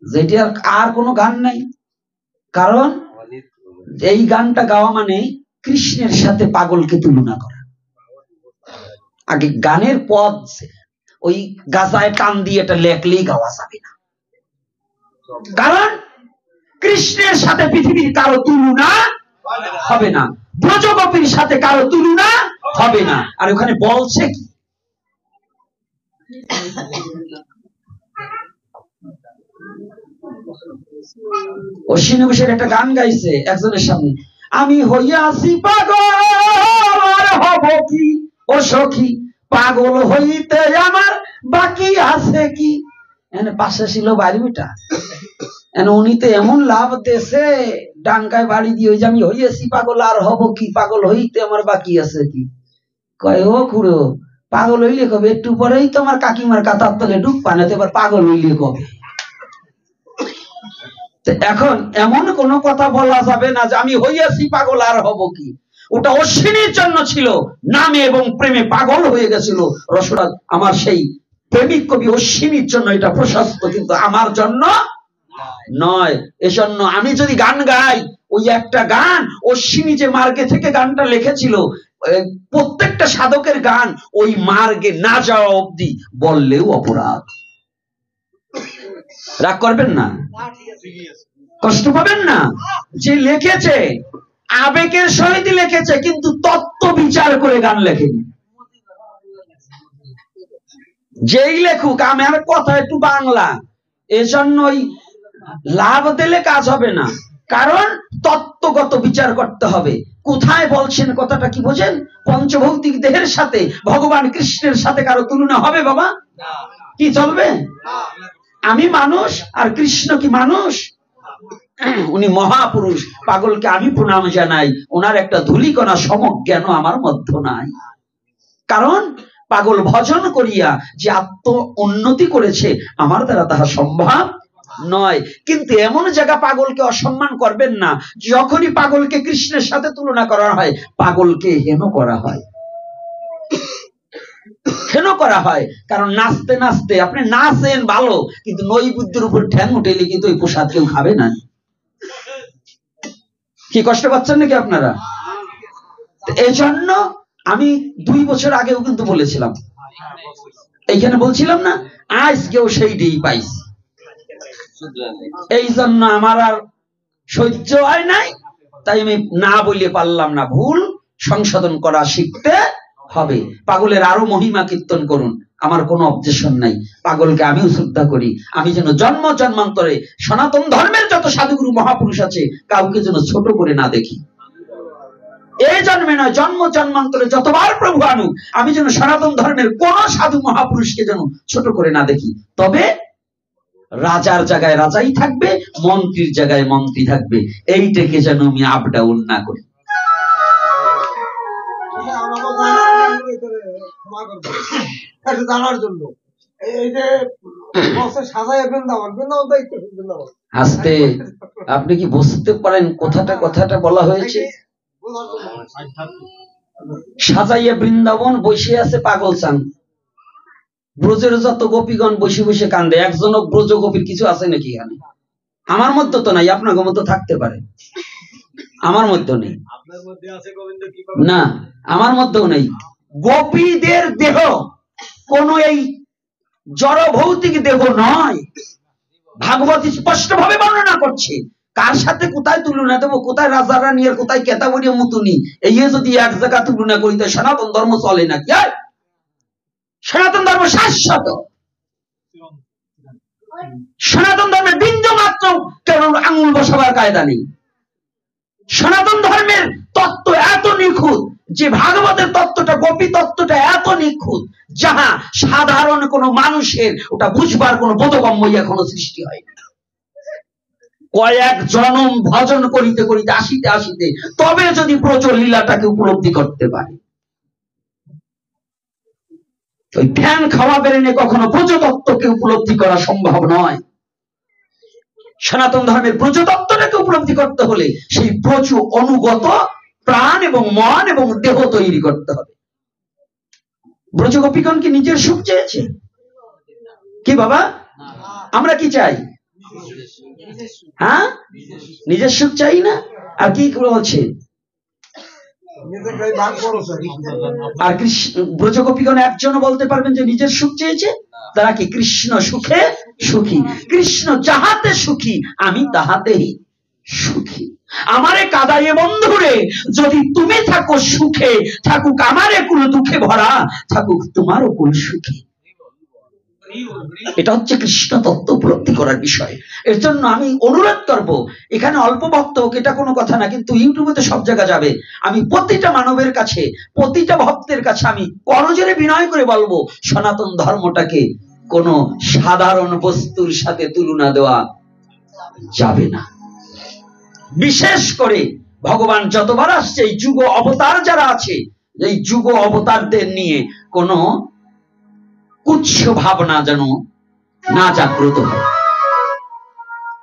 যেটি আর কোনো গান নাই। কারণ এই গানটা গাওয়া মানে কৃষ্ণের সাথে পাগলকে তুলনা করা। আগে গানের পদ ওই গাছায় টান দিয়ে এটা লেখলেই গাওয়া যাবে না, কারণ কৃষ্ণের সাথে পৃথিবীর কারো তুলনা হবে না, ব্রজগোপীর সাথে কারো তুলনা হবে না। আর ওখানে বলছে কি, অশ্বিনী ঘোষের একটা গান গাইছে একজনের সামনে, আমি হইয়াছি পাগল আর হব কি ও সখী, পাগল হইতে আমার বাকি আছে কি। এনে পাশে ছিল বাড়িটা, এনে উনি তো এমন লাভ দেশে ডাঙ্গায় বাড়ি দিয়ে, ওই যে আমি হইয়াছি পাগল আর হব কি, পাগল হইতে আমার বাকি আছে কি। কয় ও খুড়ো, পাগল হইলে কবে? একটু পরেই তো আমার কাকিমার কাতার তলে ডুব পানে, এবার পাগল হইলে কবে? এখন এমন কোন কথা বলা যাবে না যে আমি হইয়াছি পাগল আর হব কি। ওটা অশ্বিনীর জন্য ছিল, নামে এবং প্রেমে পাগল হয়ে গেছিল রসরাজ। আমার সেই প্রেমিক কবি অশ্বিনীর জন্য এটা প্রশস্ত, কিন্তু আমার জন্য নয়। এজন্য আমি যদি গান গাই, ওই একটা গান অশ্বিনী যে মার্গে থেকে গানটা লিখেছিল, প্রত্যেকটা সাধকের গান ওই মার্গে না যাওয়া অবধি বললেও অপরাধ। রাগ করবেন না, কষ্ট পাবেন না। যে লিখেছে আবেগের সহিত লিখেছে, কিন্তু তত্ত্ব বিচার করে গান লেখেনি। যেই লেখুক, আমার কথা একটু বাংলা, এজন্যই লাভ দিলে কাজ হবে না, কারণ তত্ত্বগত বিচার করতে হবে। কোথায় বলছেন কথাটা কি বোঝেন? পঞ্চভৌতিক দেহের সাথে ভগবান কৃষ্ণের সাথে কারো তুলনা হবে বাবা? কি চলবে? আমি মানুষ আর কৃষ্ণ কি মানুষ? উনি মহাপুরুষ। পাগলকে আমি প্রণাম জানাই, ওনার একটা ধূলিকণা সমজ্ঞান আমার মধ্যে নাই। কারণ পাগল ভজন করিয়া যে আত্ম উন্নতি করেছে, আমার দ্বারা তাহা সম্ভব নয়। কিন্তু এমন জায়গা পাগলকে অসম্মান করবেন না, যখনই পাগলকে কৃষ্ণের সাথে তুলনা করা হয়, পাগলকে হেন করা হয়, হেন করা হয়। কারণ নাচতে নাচতে আপনি নাচেন ভালো, কিন্তু নৈবেদ্যের উপর ঠ্যাং উঠেলে কিন্তু ওই প্রসাদ কেউ খাবে না। কি কষ্ট পাচ্ছেন নাকি আপনারা? এই জন্য আমি 2 বছর আগেও কিন্তু বলেছিলাম, এইখানে বলছিলাম না, আজকেও সেইটাই পাইছি। এই জন্য আমার আর সহ্য হয় নাই, তাই আমি না বলে পারলাম না। ভুল সংশোধন করা শিখতে হবে। পাগলের আরো মহিমা কীর্তন করুন, আমার কোনো অবজেকশন নাই। পাগলকে আমিও শ্রদ্ধা করি। আমি যেন জন্ম জন্মান্তরে সনাতন ধর্মের যত সাধুগুরু মহাপুরুষ আছে, কাউকে যেন ছোট করে না দেখি। এই জন্মে নয়, জন্ম জন্মান্তরে যতবার প্রভু আনুক, আমি যেন সনাতন ধর্মের কোন সাধু মহাপুরুষকে যেন ছোট করে না দেখি। তবে রাজার জায়গায় রাজাই থাকবে, মন্ত্রীর জায়গায় মন্ত্রী থাকবে, এইটাকে যেন আমি আপ ডাউন না করি। জানার জন্য এই যে সাজায় বৃন্দাবন, বৃন্দাবন তো একটু বৃন্দাবন। আস্তে, আপনি কি বুঝতে পারেন কথাটা বলা হয়েছে? সাজাইয়া বৃন্দাবন বসে আছে পাগল চান। ব্রজের যত গোপীগণ বসে বসে কান্দে, একজন ব্রজ গোপীর কিছু আছে নাকি এখানে? আমার মধ্যে তো নাই, আপনার মধ্যে থাকতে পারে, আমার মধ্যে নেই। না, আমার মধ্যেও নেই। গোপীদের দেহ কোন এই জড় ভৌতিক দেহ নয়। ভাগবত স্পষ্ট ভাবে বর্ণনা করছে। কার সাথে কোথায় তুলনা দেবো? কোথায় রাজা রানী আর কোথায় কেতাবরী মুতুনি, এই যদি এক জায়গা তুলনা করি, তো সনাতন ধর্ম চলে নাকি? আর সনাতন ধর্ম শাশ্বত। সনাতন ধর্মের বিন্দু মাত্র কেন আঙুল বসাবার কায়দা নেই। সনাতন ধর্মের তত্ত্ব এত নিখুঁত যে ভাগবতের তত্ত্বটা, গোপী তত্ত্বটা এত নিখুঁত, যাহা সাধারণ কোন মানুষের ওটা বুঝবার কোন বোধগম্য এখনো সৃষ্টি হয় না। কয়েক জনম ভজন করিতে করিতে আসিতে আসিতে তবে যদি ব্রজ লীলাটাকে উপলব্ধি করতে পারে। ওই ধ্যান খাওয়া বেরেনে কখনো ব্রজতত্ত্বকে উপলব্ধি করা সম্ভব নয়। সনাতন ধর্মের ব্রজতত্ত্বটাকে উপলব্ধি করতে হলে সেই ব্রজ অনুগত প্রাণ এবং মন এবং দেহ তৈরি করতে হবে। ব্রজ গোপীগণ কি নিজের সুখ চেয়েছে? কি বাবা, আমরা কি চাই? হ্যাঁ, নিজের সুখ চাই না। আর কি বলছে? আর ব্রজ গোপীগণ একজন বলতে পারবেন যে নিজের সুখ চেয়েছে? তারা কি কৃষ্ণ সুখে সুখী। কৃষ্ণ যাহাতে সুখী, আমি তাহাতেই সুখী। আমারে কাদায়ে বন্ধুরে, যদি তুমি থাকো সুখে, থাকুক আমারে কুল দুঃখে ভরা, থাকুক তোমারও কুল সুখী। এটা হচ্ছে কৃষ্ণ তত্ত্ব উপলব্ধি করার বিষয়। এর জন্য আমি অনুরোধ করব, এখানে অল্প ভক্ত হোক এটা কোনো কথা না, কিন্তু ইউটিউবে তো সব জায়গা যাবে। আমি প্রতিটা মানবের কাছে, প্রতিটা ভক্তের কাছে আমি করজোরে বিনয় করে বলবো, সনাতন ধর্মটাকে কোনো সাধারণ বস্তুর সাথে তুলনা দেওয়া যাবে না। বিশেষ করে ভগবান যতবার আসছে, এই যুগ অবতার যারা আছে, এই যুগ অবতারদের নিয়ে কোনো কুৎস ভাবনা যেন না জাগ্রত হয়।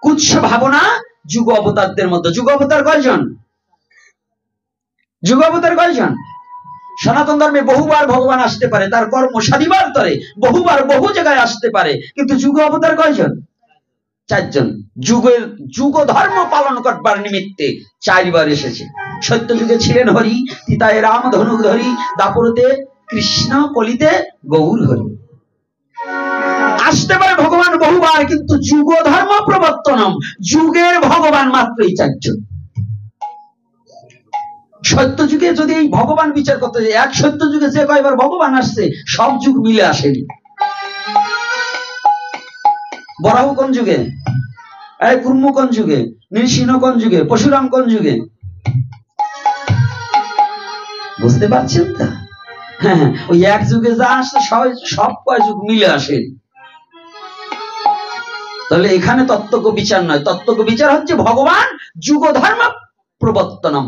কুৎস ভাবনা যুগ অবতারদের মতো। যুগ অবতার কয়জন? যুগ অবতার কয়জন? সনাতন ধর্মে বহুবার ভগবান আসতে পারে, তার কর্ম সাধিবার তরে বহুবার বহু জায়গায় আসতে পারে, কিন্তু যুগ অবতার কয়জন? 4 জন। যুগ ধর্ম পালন করবার নিমিত্তে 4 বার এসেছে। সত্য যুগে ছিলেন হরি, তিতায় রাম ধনুক ধরি, দাপরতে কৃষ্ণ, কলিতে গৌর হরি। আসতে পারে ভগবান বহুবার, কিন্তু যুগ ধর্ম প্রবর্তনম, যুগের ভগবান মাত্রই 4 জন। সত্য যুগে যদি এই ভগবান বিচার করতে যায়, এক সত্য যুগে যে কয়বার ভগবান আসছে সব যুগ মিলে আসেনি। বরাহ কোন যুগে? কুর্ম কোন যুগে? নৃসিংহ কোন যুগে? পরশুরাম কোন যুগে? বুঝতে পারছেন তো? হ্যাঁ, ওই এক যুগে যা আসছে সব কয় যুগ মিলে আসেনি। তাহলে এখানে তত্ত্বজ্ঞ বিচার নয়, তত্ত্বজ্ঞ বিচার হচ্ছে ভগবান যুগ ধর্ম প্রবর্তনম,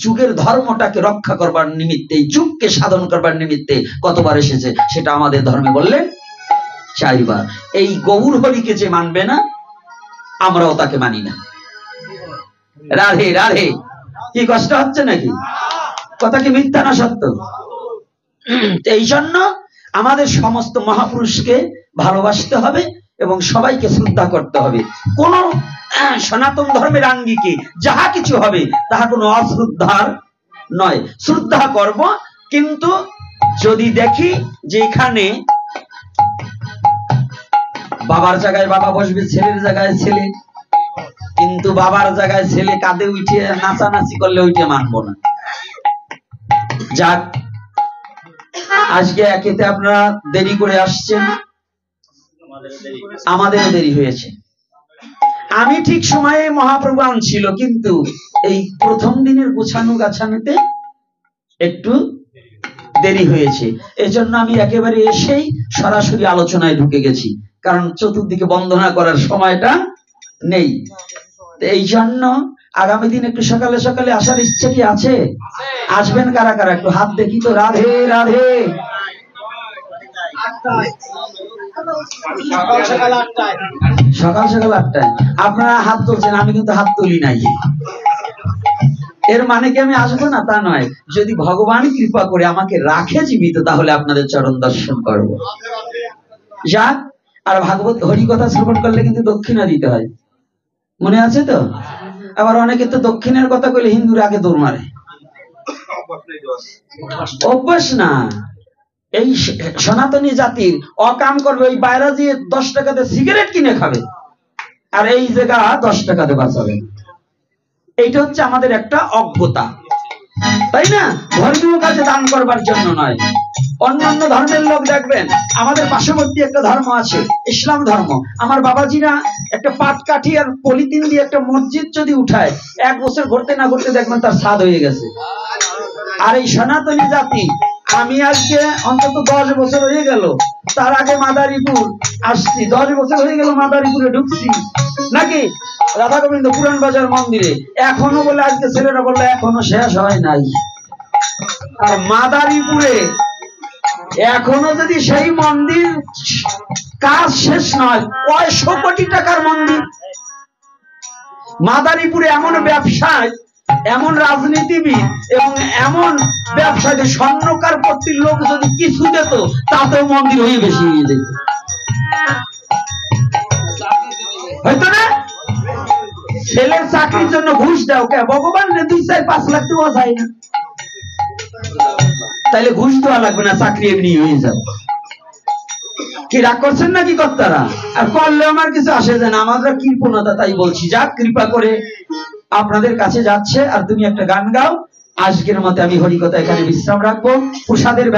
যুগের ধর্মটাকে রক্ষা করবার নিমিত্তে, যুগকে সাধন করবার নিমিত্তে কতবার এসেছে সেটা আমাদের ধর্মে বললেন 4 বার। এই গৌর হরিকে যে মানবে না, আমরাও তাকে মানি না। রাধে রাধে। কি কষ্ট হচ্ছে নাকি? কথা কি মিথ্যা না সত্য? এই জন্য আমাদের সমস্ত মহাপুরুষকে ভালোবাসতে হবে এবং সবাইকে শ্রদ্ধা করতে হবে। কোন সনাতন ধর্মের আঙ্গিকে যাহা কিছু হবে তাহা কোনো অশ্রদ্ধার নয়, শ্রদ্ধা করব। কিন্তু যদি দেখি যে এখানে বাবার জায়গায় বাবা বসবে, ছেলের জায়গায় ছেলে, কিন্তু বাবার জায়গায় ছেলে কাঁধে উঠে নাচানাচি করলে ওইটা মানবো না। যাক, আজকে একেতে আপনারা দেরি করে আসছেন, আমাদেরও দেরি হয়েছে। আমি ঠিক সময়ে মহাপ্রভু আনছিল, কিন্তু এই প্রথম দিনের গোছানো গাছানোতে একটু দেরি হয়েছে। এজন্য আমি একেবারে এসেই সরাসরি আলোচনায় ঢুকে গেছি, কারণ চতুর্দিকে বন্দনা করার সময়টা নেই। এই জন্য আগামী দিন একটু সকালে সকালে আসার ইচ্ছে কি আছে? আসবেন কারা কারা? একটু হাত দেখি তো। রাধে রাধে। সকাল সকাল 8টায় আপনারা হাত তুলছেন, আমি কিন্তু হাত তুলি নাই। এর মানে কি আমি আসবো না তা নয়, যদি ভগবান কৃপা করে আমাকে রাখে জীবিত, তাহলে আপনাদের চরণ দর্শন করব। যাক, আর ভাগবত হরি কথা শ্রবণ করলে কিন্তু দক্ষিণা দিতে হয়, মনে আছে তো? আবার অনেকে তো দক্ষিণের কথা কইলে হিন্দুরা আগে দৌড় মারে। অভ্যাস না। এই সনাতনী জাতির অকাম করবে, ওই বাইরে দিয়ে 10 টাকাতে সিগারেট কিনে খাবে, আর এই জায়গা 10 টাকাতে বাঁচাবে। এইটা হচ্ছে আমাদের একটা অজ্ঞতা, তাই না? ধর্মীয় কাজে দান করবার জন্য নয়। অন্যান্য ধর্মের লোক দেখবেন, আমাদের পার্শ্ববর্তী একটা ধর্ম আছে ইসলাম ধর্ম, আমার বাবাজিরা একটা পাট কাঠি আর পলিথিন দিয়ে একটা মসজিদ যদি উঠায়, 1 বছর ঘুরতে না ঘুরতে দেখবেন তার স্বাদ হয়ে গেছে। আর এই সনাতনী জাতি, আমি আজকে অন্তত 10 বছর হয়ে গেল, তার আগে মাদারীপুর আসছি, 10 বছর হয়ে গেল মাদারীপুরে ঢুকছি নাকি, রাধা গোবিন্দ পুরান বাজার মন্দিরে। এখনো বলে, আজকে ছেলেরা বললো এখনো শেষ হয় নাই। আর মাদারীপুরে এখনো যদি সেই মন্দির কাজ শেষ নয়, 100 কোটি টাকার মন্দির। মাদারীপুরে এমন ব্যবসায়, এমন রাজনীতিবিদ এবং এমন ব্যবসায়, স্বর্ণকার পট্টির লোক যদি কিছু দিত তাতেও মন্দির হয়ে বেশি হয়ে যেত, হয়তো না? ছেলের চাকরির জন্য ঘুষ দাও কে? ভগবান 2-4-5 লাখ দেওয়া যায় না, তাইলে ঘুষ দেওয়া লাগবে না, চাকরি এমনি হয়ে যাবে। কি রাগ করছেন নাকি কর্তারা? আর করলে আমার কিছু আসে যায় না, আমাদের কৃপণতা, তাই বলছি। যাক, কৃপা করে আপনাদের কাছে যাচ্ছে। আর তুমি একটা গান গাও। আজকের মতে আমি হরিকথা এখানে বিশ্রাম রাখবো। প্রসাদের